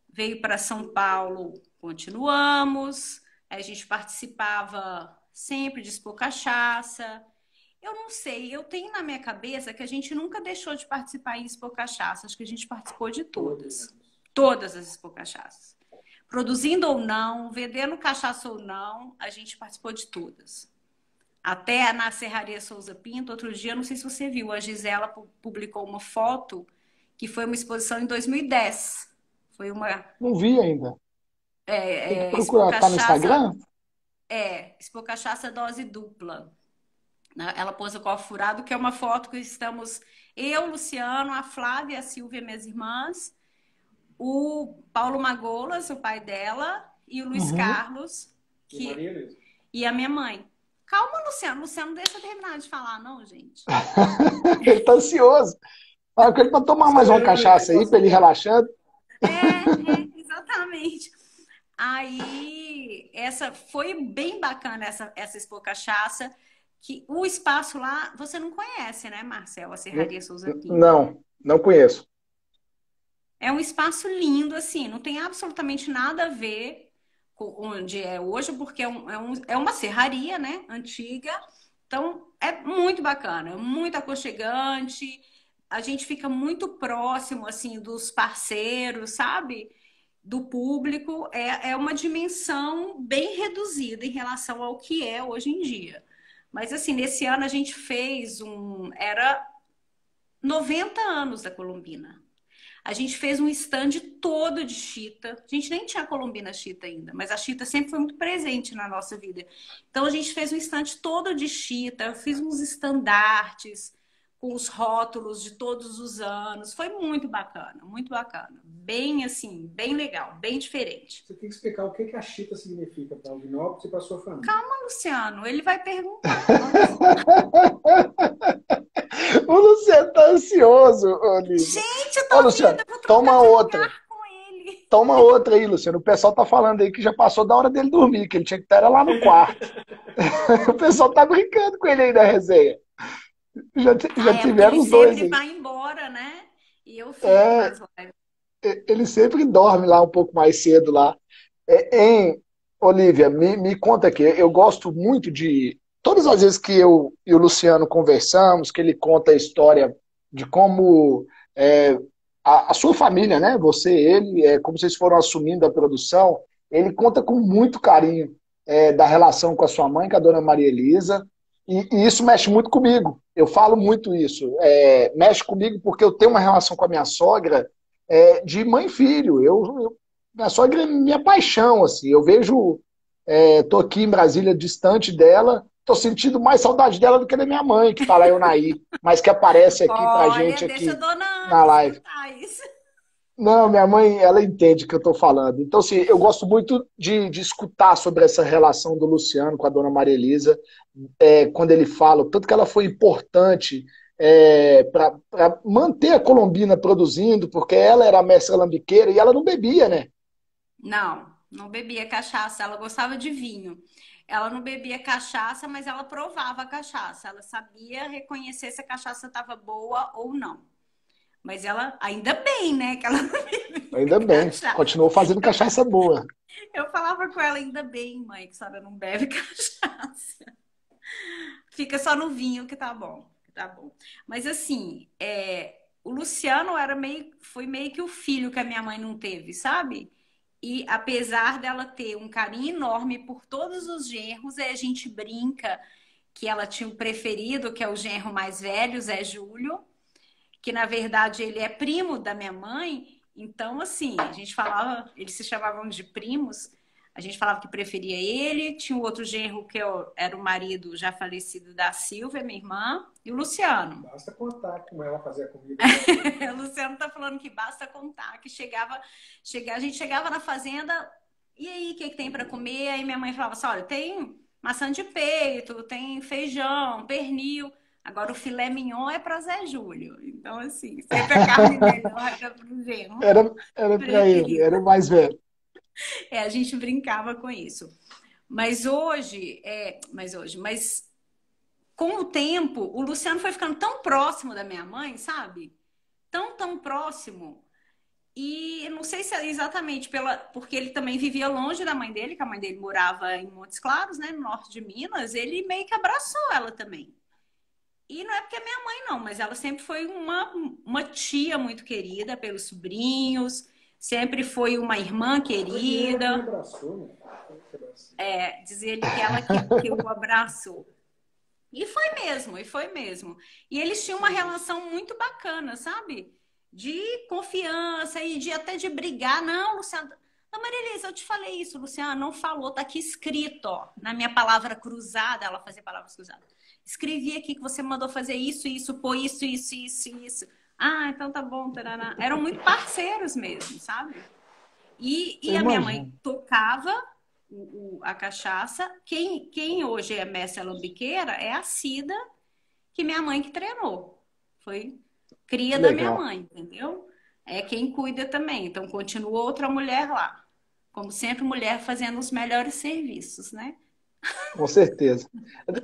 veio para São Paulo, continuamos. A gente participava sempre de Expo Cachaça. Eu não sei, eu tenho na minha cabeça que a gente nunca deixou de participar em Expo Cachaça. Acho que a gente participou de todas. Todas as Expo Cachaças. Produzindo ou não, vendendo cachaça ou não, a gente participou de todas. Até na Serraria Souza Pinto, outro dia, não sei se você viu, a Gisela publicou uma foto que foi uma exposição em 2010. Foi uma Não vi ainda. Tem que Expo procurar. Tá no Cachaça, Instagram? Expo Cachaça dose dupla. né? Ela pôs o copo furado, que é uma foto que estamos eu, Luciano, a Flávia, a Silvia, minhas irmãs, o Paulo Magolas, o pai dela, e o Luiz Uhum. Carlos, E Maria Elisa. e a minha mãe. Calma, Luciano. Luciano, não deixa eu terminar de falar, não, gente. Ele tá ansioso. Fala com ele para tomar mais uma Esperando a cachaça aí, para situação ele ir dela. relaxando. Exatamente. Aí, essa foi bem bacana, essa Expo Cachaça, que o espaço lá, você não conhece, né, Marcel, a Serraria Souza Pinto? Não, não conheço. É um espaço lindo, assim, não tem absolutamente nada a ver com onde é hoje, porque é uma serraria, né, antiga. Então, é muito bacana, muito aconchegante. A gente fica muito próximo, assim, dos parceiros, sabe? Do público. É uma dimensão bem reduzida em relação ao que é hoje em dia. Mas, assim, nesse ano a gente fez Era 90 anos da Colombina. A gente fez um stand todo de chita. A gente nem tinha a Colombina chita ainda, mas a chita sempre foi muito presente na nossa vida. Então a gente fez um stand todo de chita. Eu fiz uns estandartes com os rótulos de todos os anos. Foi muito bacana, muito bacana. Bem assim, bem legal, bem diferente. Você tem que explicar o que que a chita significa para o Alvinópolis e para sua família. Calma, Luciano, ele vai perguntar. O Luciano tá ansioso, Olivia. Gente, eu Ô, tô vendo, Luciano, eu vou trocar toma de outra. lugar com ele. Toma outra aí, Luciano. O pessoal tá falando aí que já passou da hora dele dormir, que ele tinha que estar lá no quarto. O pessoal tá brincando com ele aí na resenha. Já Ah, é porque tiveram ele os dois sempre aí. vai embora, né? E eu fico É, nas lives. ele sempre dorme lá um pouco mais cedo lá. Hein, Olivia, me conta aqui. Eu gosto muito de. Todas as vezes que eu e o Luciano conversamos, que ele conta a história de como é, a sua família, né? Você, ele, como vocês foram assumindo a produção, ele conta com muito carinho da relação com a sua mãe, com a dona Maria Elisa, e isso mexe muito comigo. Eu falo muito isso. Mexe comigo porque eu tenho uma relação com a minha sogra de mãe e filho. Minha sogra é minha paixão, assim. Eu vejo, tô aqui em Brasília, distante dela, tô sentindo mais saudade dela do que da minha mãe, que tá lá em Unaí, mas que aparece aqui pra Olha, gente deixa a aqui dona na Ana live. escutar isso. Não, minha mãe, ela entende o que eu tô falando. Então, assim, eu gosto muito de escutar sobre essa relação do Luciano com a dona Maria Elisa, quando ele fala, o tanto que ela foi importante para manter a Colombina produzindo, porque ela era a mestra lambiqueira e ela não bebia, né? Não, não bebia cachaça. Ela gostava de vinho. Ela não bebia cachaça, mas ela provava a cachaça. Ela sabia reconhecer se a cachaça estava boa ou não. Mas ela, ainda bem, né, que ela não bebia Ainda bem, cachaça. continuou fazendo Eu, cachaça boa. eu falava com ela, ainda bem, mãe, que a senhora não bebe cachaça. Fica só no vinho que tá bom. Que tá bom. Mas assim, o Luciano foi meio que o filho que a minha mãe não teve, sabe? E apesar dela ter um carinho enorme por todos os genros, a gente brinca que ela tinha o preferido, que é o genro mais velho, Zé Júlio, que na verdade ele é primo da minha mãe. Então, assim, a gente falava, eles se chamavam de primos, a gente falava que preferia ele. Tinha o outro genro era o marido já falecido da Silvia, minha irmã, e o Luciano. Basta contar como ela fazia a comida para ele. O Luciano tá falando que basta contar, que a gente chegava na fazenda, e aí, o que tem para comer? Aí minha mãe falava assim: olha, tem maçã de peito, tem feijão, pernil. Agora o filé mignon é para Zé Júlio. Então, assim, sempre a carne melhor era pro genro Era para ele, preferido. era o mais velho. A gente brincava com isso. Mas com o tempo, o Luciano foi ficando tão próximo da minha mãe, sabe? Tão, tão próximo. E eu não sei se é exatamente porque ele também vivia longe da mãe dele, que a mãe dele morava em Montes Claros, né, no norte de Minas. Ele meio que abraçou ela também. E não é porque é minha mãe, não, mas ela sempre foi uma tia muito querida pelos sobrinhos, sempre foi uma irmã Foi ela que me querida. abraçou, né? Diz ele que ela que o abraçou. E foi mesmo, e foi mesmo. E eles tinham uma relação muito bacana, sabe? De confiança e até de brigar. Não, Luciano. Não, Maria Elisa, eu te falei isso, Luciano, não falou, tá aqui escrito, ó, na minha palavra cruzada, ela fazia palavras cruzadas. escrevi aqui que você mandou fazer isso, isso, pôr isso, isso, isso, isso. Ah, então tá bom, tarará. Eram muito parceiros mesmo, sabe? Eu E a minha mãe imagino. tocava a cachaça. Quem hoje é mestre alambiqueira é a Cida, que minha mãe que treinou. Foi cria Que da minha legal. mãe, entendeu? É quem cuida também. Então, continua outra mulher lá. Como sempre, mulher fazendo os melhores serviços, né? Com certeza.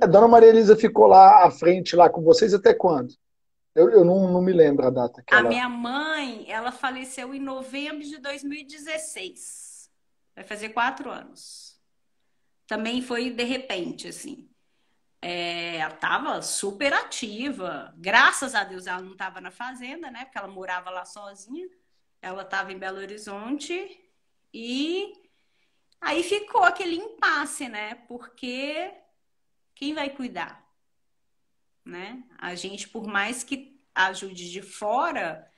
A dona Maria Elisa ficou lá à frente, lá com vocês até quando? Eu não me lembro a data que A ela. minha mãe, ela faleceu em novembro de 2016. Vai fazer 4 anos. Também foi de repente, assim. Ela estava super ativa. Graças a Deus ela não estava na fazenda, né? Porque ela morava lá sozinha. Ela estava em Belo Horizonte. E aí ficou aquele impasse, né? Porque quem vai cuidar, né? A gente, por mais que ajude de fora,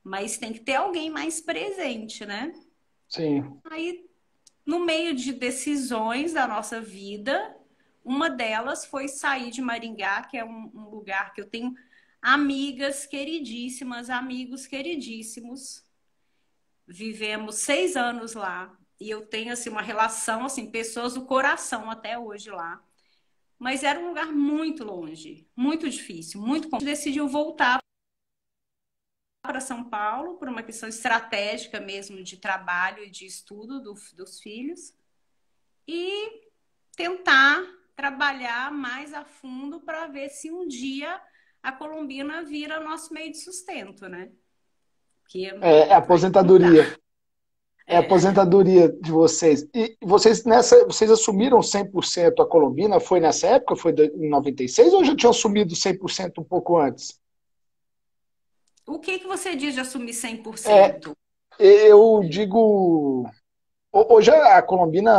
mas tem que ter alguém mais presente, né? Sim. Aí, no meio de decisões da nossa vida, uma delas foi sair de Maringá, que é um lugar que eu tenho amigas queridíssimas, amigos queridíssimos. Vivemos 6 anos lá e eu tenho assim uma relação, assim, pessoas do coração até hoje lá. Mas era um lugar muito longe, muito difícil, muito complexo. Decidiu voltar para São Paulo por uma questão estratégica mesmo de trabalho e de estudo dos filhos e tentar trabalhar mais a fundo para ver se um dia a Colombina vira nosso meio de sustento, né? Que É a aí não dá. aposentadoria. É a É. aposentadoria de vocês. E vocês assumiram 100% a Colombina? Foi nessa época? Foi em 96 ou já tinham assumido 100% um pouco antes? O que que você diz de assumir É, 100%? eu digo. Hoje a Colombina,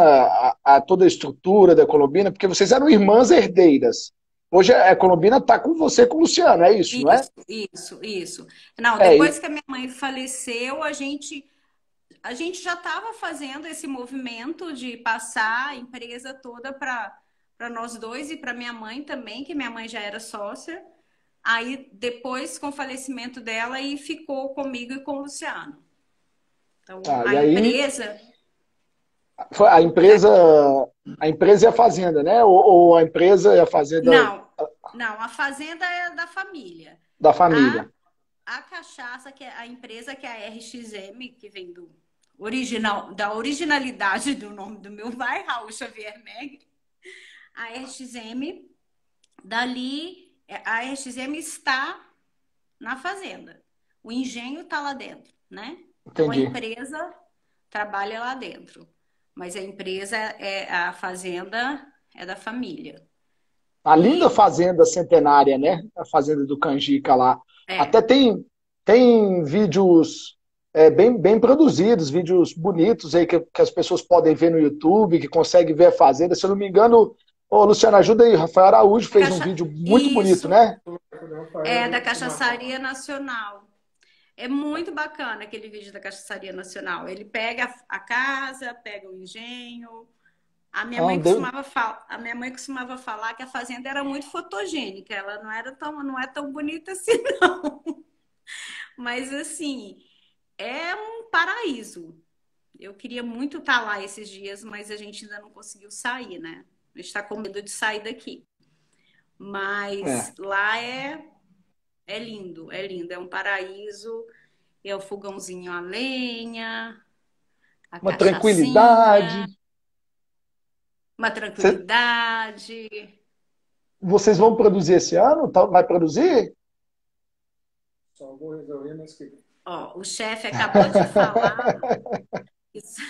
toda a estrutura da Colombina, porque vocês eram irmãs herdeiras. Hoje a Colombina está com você, com o Luciano, é isso, não é? Isso. Não, É, depois que a minha mãe faleceu, a gente já estava fazendo esse movimento de passar a empresa toda para nós dois e para minha mãe também, que minha mãe já era sócia. Aí depois, com o falecimento dela, e ficou comigo e com o Luciano. Então, tá, a e aí empresa. foi a empresa e a fazenda, né? Ou a empresa e a fazenda Não, não, a fazenda é da família. da A, família. a cachaça, que é a empresa que é a RXM, que vem do original, da originalidade do nome do meu pai, Raul Xavier Meg, a RXM, dali, a RXM está na fazenda. O engenho está lá dentro, né? Então a Entendi. empresa trabalha lá dentro, mas a empresa a fazenda é da família. A linda E fazenda centenária, né? A fazenda do Canjica lá. Até é, tem vídeos bem produzidos, vídeos bonitos aí que as pessoas podem ver no YouTube, que conseguem ver a fazenda. Se eu não me engano, ô, Luciano, ajuda aí. Rafael Araújo a fez um caixa, vídeo muito bonito, isso né? Rafael é da veio de Macau. Cachaçaria Nacional. É muito bacana aquele vídeo da Cachaçaria Nacional. Ele pega a casa, pega o engenho. Ah, A minha mãe costumava falar que a fazenda era muito fotogênica. Ela não é tão bonita assim, não. Mas assim, é um paraíso. Eu queria muito estar lá esses dias, mas a gente ainda não conseguiu sair, né? A gente está com medo de sair daqui. Mas é, lá é lindo, é lindo. É um paraíso. É o fogãozinho a lenha, a uma tranquilidade. cachaçinha, uma Cê- tranquilidade. Vocês vão produzir esse ano? Vai produzir? Só vou resolver mês que vem. Ó, o chefe acabou de falar que só,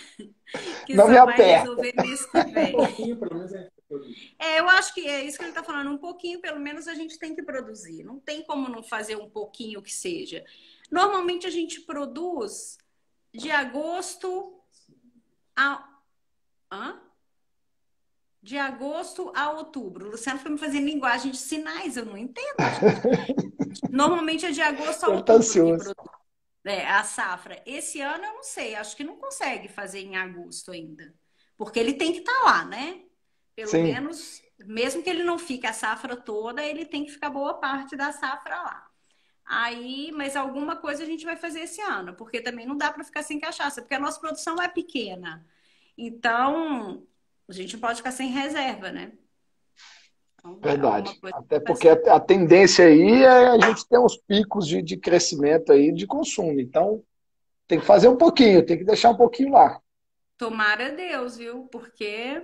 que Não me só vai aperta. resolver mês que Um vem. pouquinho, pelo menos, é produzir. Eu acho que é isso que ele está falando. Um pouquinho, pelo menos, a gente tem que produzir. Não tem como não fazer um pouquinho que seja. Normalmente a gente produz de agosto a. Hã? De agosto a outubro. O Luciano foi me fazendo linguagem de sinais, eu não entendo, gente. Normalmente é de agosto a Ele tá outubro que ansioso. produz a safra. Esse ano eu não sei, acho que não consegue fazer em agosto ainda. Porque ele tem que estar lá, né? Pelo Sim. menos mesmo que ele não fique a safra toda, ele tem que ficar boa parte da safra lá. Aí, mas alguma coisa a gente vai fazer esse ano, porque também não dá para ficar sem cachaça, porque a nossa produção é pequena. Então, a gente não pode ficar sem reserva, né? Então, alguma Verdade. coisa Até vai porque fazer. a tendência aí é a gente ter uns picos de crescimento aí de consumo. Então, tem que fazer um pouquinho, tem que deixar um pouquinho lá. Tomara a Deus, viu? Porque,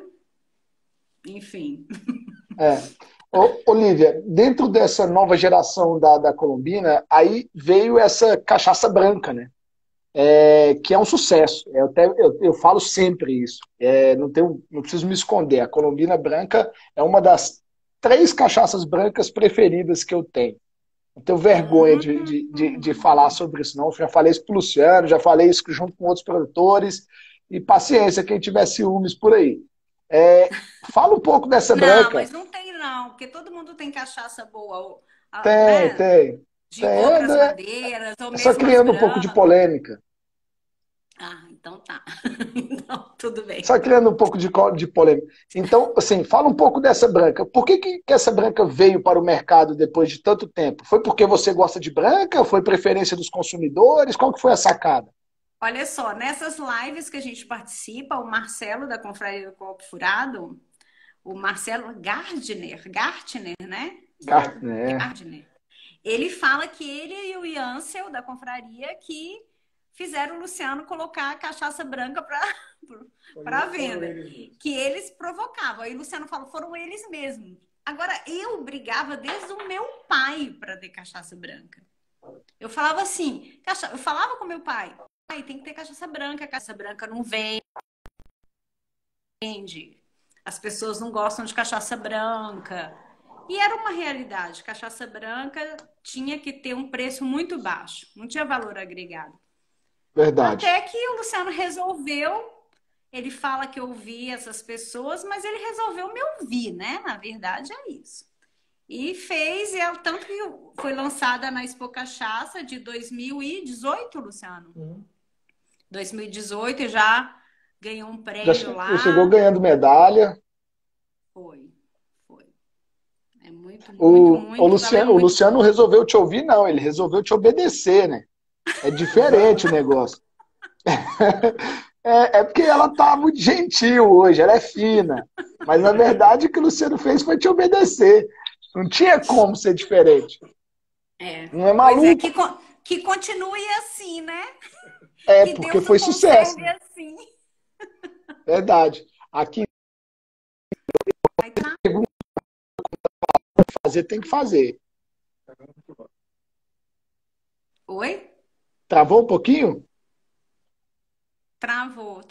enfim. É. Olivia, dentro dessa nova geração da Colombina, aí veio essa cachaça branca, né? Que é um sucesso. Eu falo sempre isso. Não preciso me esconder. A Colombina Branca é uma das 3 cachaças brancas preferidas que eu tenho. Não tenho vergonha de falar sobre isso, não. Eu já falei isso para o Luciano, já falei isso junto com outros produtores. E paciência, quem tiver ciúmes por aí. Fala um pouco dessa Não, branca. mas não tem não, porque todo mundo tem cachaça boa, Tem, né? tem. De Tem. outras madeiras, ou Só mesmo as criando um pouco de brancas. polêmica. Ah, então tá. Então, tudo bem. Só criando um pouco de polêmica. Então, assim, fala um pouco dessa branca. Por que essa branca veio para o mercado depois de tanto tempo? Foi porque você gosta de branca? Foi preferência dos consumidores? Qual que foi a sacada? Olha só, nessas lives que a gente participa, o Marcelo da Confraria do Copo Furado, o Marcelo Gartner, né? Né? Gardner. Ele fala que ele e o Yancel da confraria que fizeram o Luciano colocar a cachaça branca para venda. Que eles provocavam. Aí o Luciano fala, foram eles mesmos. Agora, eu brigava desde o meu pai para ter cachaça branca. Eu falava assim, eu falava com meu pai, pai, tem que ter cachaça branca. A cachaça branca não vende. As pessoas não gostam de cachaça branca. E era uma realidade. Cachaça branca tinha que ter um preço muito baixo. Não tinha valor agregado. Verdade. Até que o Luciano resolveu. Ele fala que ouvia essas pessoas, mas ele resolveu me ouvir, né? Na verdade, é isso. E fez, tanto que foi lançada na Expo Cachaça de 2018, Luciano. 2018 e já ganhou um prêmio Já chegou lá. ganhando medalha. Foi. É muito, muito, O muito, ela é Luciano, o muito Luciano boa. resolveu te ouvir, não. Ele resolveu te obedecer, né? É diferente o negócio. É porque ela tá muito gentil hoje, ela é fina. Mas na verdade o que o Luciano fez foi te obedecer. Não tinha como ser diferente. Não é Pois é, maluco? que continue assim, né? Que Porque Deus o foi sucesso. conserve assim. Verdade. Aqui Aí tá. fazer tem que fazer. Oi? Travou um pouquinho? Travou.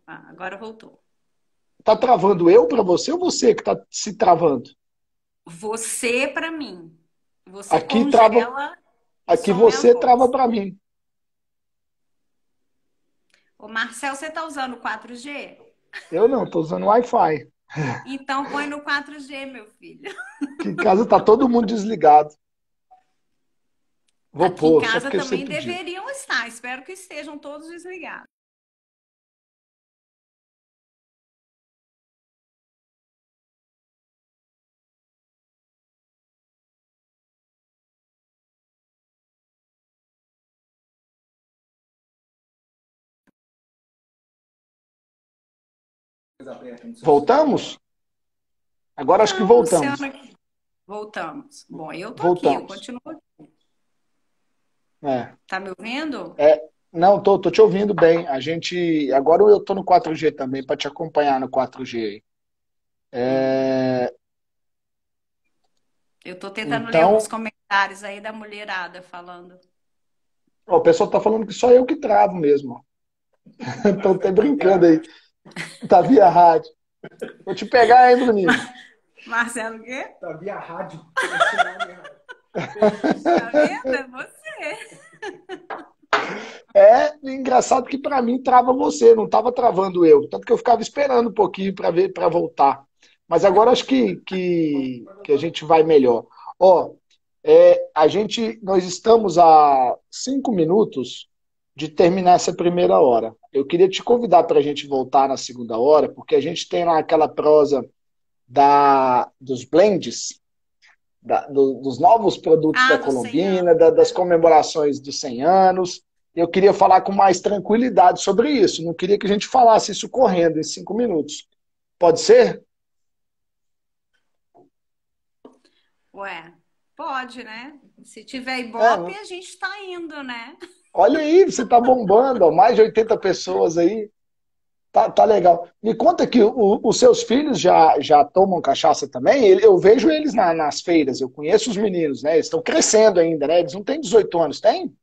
Ah, agora voltou. Tá travando eu para você ou você que tá se travando? Você para mim. Você Aqui trava, congela e aqui some a você trava voz. para mim. Ô, Marcel, você tá usando 4G? Eu não, tô usando Wi-Fi. Então põe no 4G, meu filho. Aqui em casa tá todo mundo desligado. Vou Aqui em pôr, só casa porque você também pediu. deveriam estar. Espero que estejam todos desligados. Voltamos? Agora acho que Não, Luciano, voltamos. aqui. Voltamos. Bom, eu tô aqui, eu Voltamos. continuo aqui. É. Tá me ouvindo? Não, tô te ouvindo bem. Agora eu tô no 4G também, para te acompanhar no 4G. Eu tô tentando ler uns Então, comentários aí da mulherada falando. ó, o pessoal tá falando que só eu que travo mesmo. Então tá brincando aí. Tá via rádio. Vou te pegar, hein, Bruninho? Marcelo, o quê? Tá via rádio. Tá vendo? É você. É engraçado que para mim trava você, não tava travando eu. Tanto que eu ficava esperando um pouquinho para ver, para voltar. Mas agora acho que a gente vai melhor. Ó, nós estamos a 5 minutos de terminar essa primeira hora. Eu queria te convidar para a gente voltar na segunda hora, porque a gente tem lá aquela prosa dos blends, dos novos produtos da Dos 100 Colombina, anos, das né? comemorações dos 100 anos. Eu queria falar com mais tranquilidade sobre isso. Não queria que a gente falasse isso correndo em 5 minutos. Pode ser? Ué, pode, né? Se tiver Ibope, É, a gente tá indo, né? olha aí, você está bombando, ó, mais de 80 pessoas aí. Tá legal. Me conta que os seus filhos já tomam cachaça também? Eu vejo eles nas feiras, eu conheço os meninos, né? Eles estão crescendo ainda, né? Eles não têm 18 anos, tem?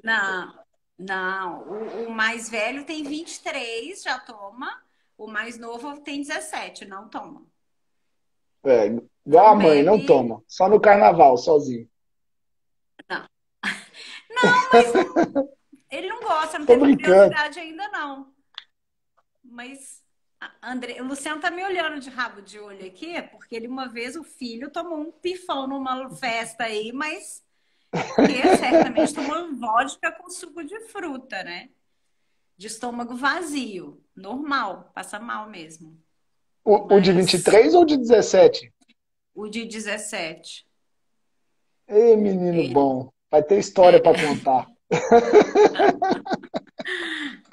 Não, não. O mais velho tem 23, já toma. O mais novo tem 17, não toma. É, igual a Não mãe, não bebe. toma. Só no carnaval, sozinho. Não, não, mas ele não gosta, não Tô teve brincando. curiosidade ainda, não. Mas André, o Luciano tá me olhando de rabo de olho aqui, porque ele uma vez o filho tomou um pifão numa festa aí, mas é porque certamente tomou vodka com suco de fruta, né? De estômago vazio, normal, passa mal mesmo. O de Mas 23 ou de 17? o de 17. Ei, menino É, bom. Vai ter história para contar.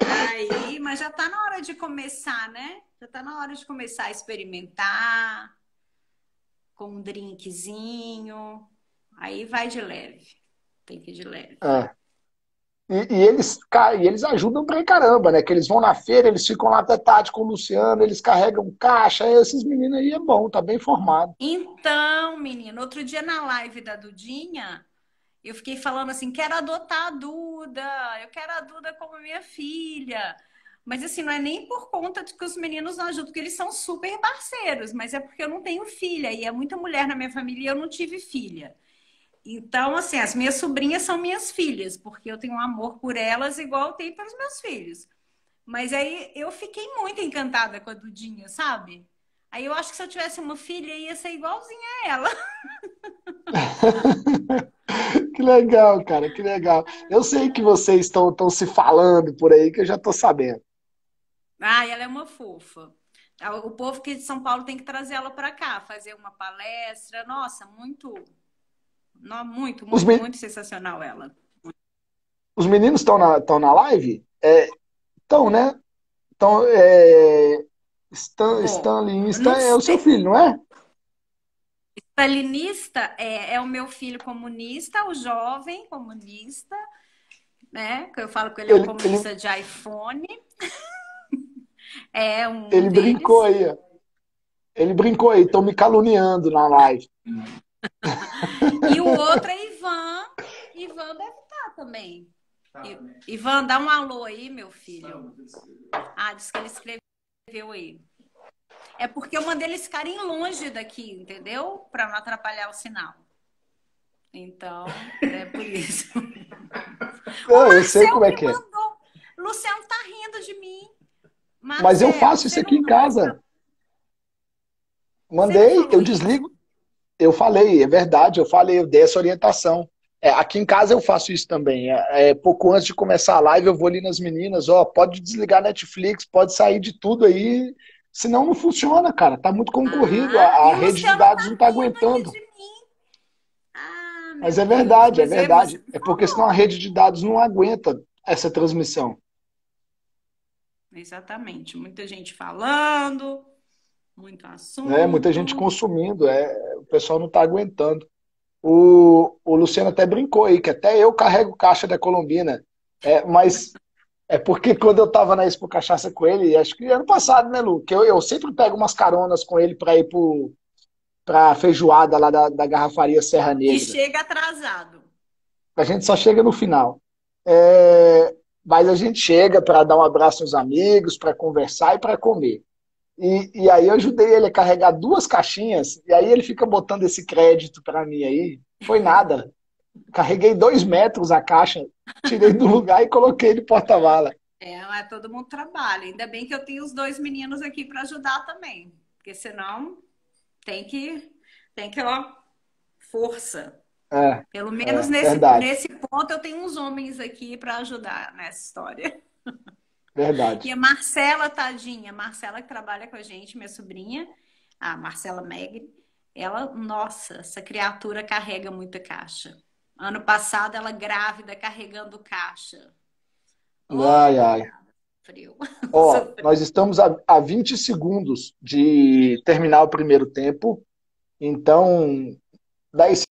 aí, mas já tá na hora de começar, né? Já tá na hora de começar a experimentar com um drinkzinho. Aí vai de leve. Tem que ir de leve. É. E eles ajudam pra caramba, né? Que eles vão na feira, eles ficam lá até tarde com o Luciano, eles carregam caixa. Esses meninos aí é bom, tá bem formado. Então, menino, outro dia na live da Dudinha, eu fiquei falando assim, quero adotar a Duda, eu quero a Duda como minha filha. Mas assim, não é nem por conta de que os meninos não ajudam, porque eles são super parceiros, mas é porque eu não tenho filha, e é muita mulher na minha família e eu não tive filha. Então, assim, as minhas sobrinhas são minhas filhas, porque eu tenho um amor por elas igual eu tenho pelos meus filhos. Mas aí eu fiquei muito encantada com a Dudinha, sabe? Aí eu acho que se eu tivesse uma filha, ia ser igualzinha a ela. Que legal, cara, que legal. Eu sei que vocês estão se falando por aí, que eu já tô sabendo. Ah, ela é uma fofa. O povo aqui de São Paulo tem que trazer ela para cá, fazer uma palestra. Nossa, muito, muito, Os, muito, men- muito sensacional ela. os meninos estão na live? Estão, né? Então, Bom, Stalinista não é o seu sei. filho, não é? Stalinista é o meu filho comunista, o jovem comunista, né? Que eu falo que ele é o Ele, ele, comunista de iPhone, é um ele brincou deles. aí, ó. Ele brincou aí, estão me caluniando na live. E o outro é Ivan. Ivan deve estar também. Ivan, dá um alô aí, meu filho. Ah, disse que ele escreveu aí. É porque eu mandei eles ficarem longe daqui, entendeu? Para não atrapalhar o sinal. Então, é por isso. O Não, eu sei Marcel como é que que é. mandou. Luciano tá rindo de mim. Mas eu Marcel, faço isso você aqui não, em não vai casa. ficar. Você não Mandei, falou eu isso? desligo. Eu falei, é verdade, eu falei, eu dei essa orientação. Aqui em casa eu faço isso também. Pouco antes de começar a live, eu vou ali nas meninas, ó, pode desligar Netflix, pode sair de tudo aí, senão não funciona, cara. Tá muito concorrido, Ah, a e o rede de Luciano tá dados não tá rindo aqui aguentando. de mim. Ah, Mas meu é Deus. verdade, é Mas você verdade. me É porque senão a falou. rede de dados não aguenta essa transmissão. Exatamente. Muita gente falando, muito Né? Muita gente assunto. consumindo, o pessoal não tá aguentando. O Luciano até brincou aí, que até eu carrego caixa da Colombina. Mas é porque quando eu tava na Expo Cachaça com ele, acho que ano passado, né, Lu? Que eu sempre pego umas caronas com ele pra ir pra feijoada lá da Garrafaria Serra E Negra. chega atrasado. A gente só chega no final. É, mas a gente chega para dar um abraço aos amigos, para conversar e para comer. E aí eu ajudei ele a carregar 2 caixinhas, e aí ele fica botando esse crédito para mim aí. Foi nada. Carreguei 2 metros a caixa, tirei do lugar e coloquei no porta-mala. Mas todo mundo trabalha. Ainda bem que eu tenho os dois meninos aqui para ajudar também. Porque senão tem que, ó, força. É, Pelo menos verdade. nesse ponto eu tenho uns homens aqui para ajudar nessa história. Verdade. E a Marcela, tadinha, a Marcela que trabalha com a gente, minha sobrinha, a Marcela Megri, ela, nossa, essa criatura carrega muita caixa. Ano passado, ela grávida, carregando caixa. Oh, Ai, ai. coitada, frio. Ó, Sofreu. nós estamos a 20 segundos de terminar o primeiro tempo, então dá esse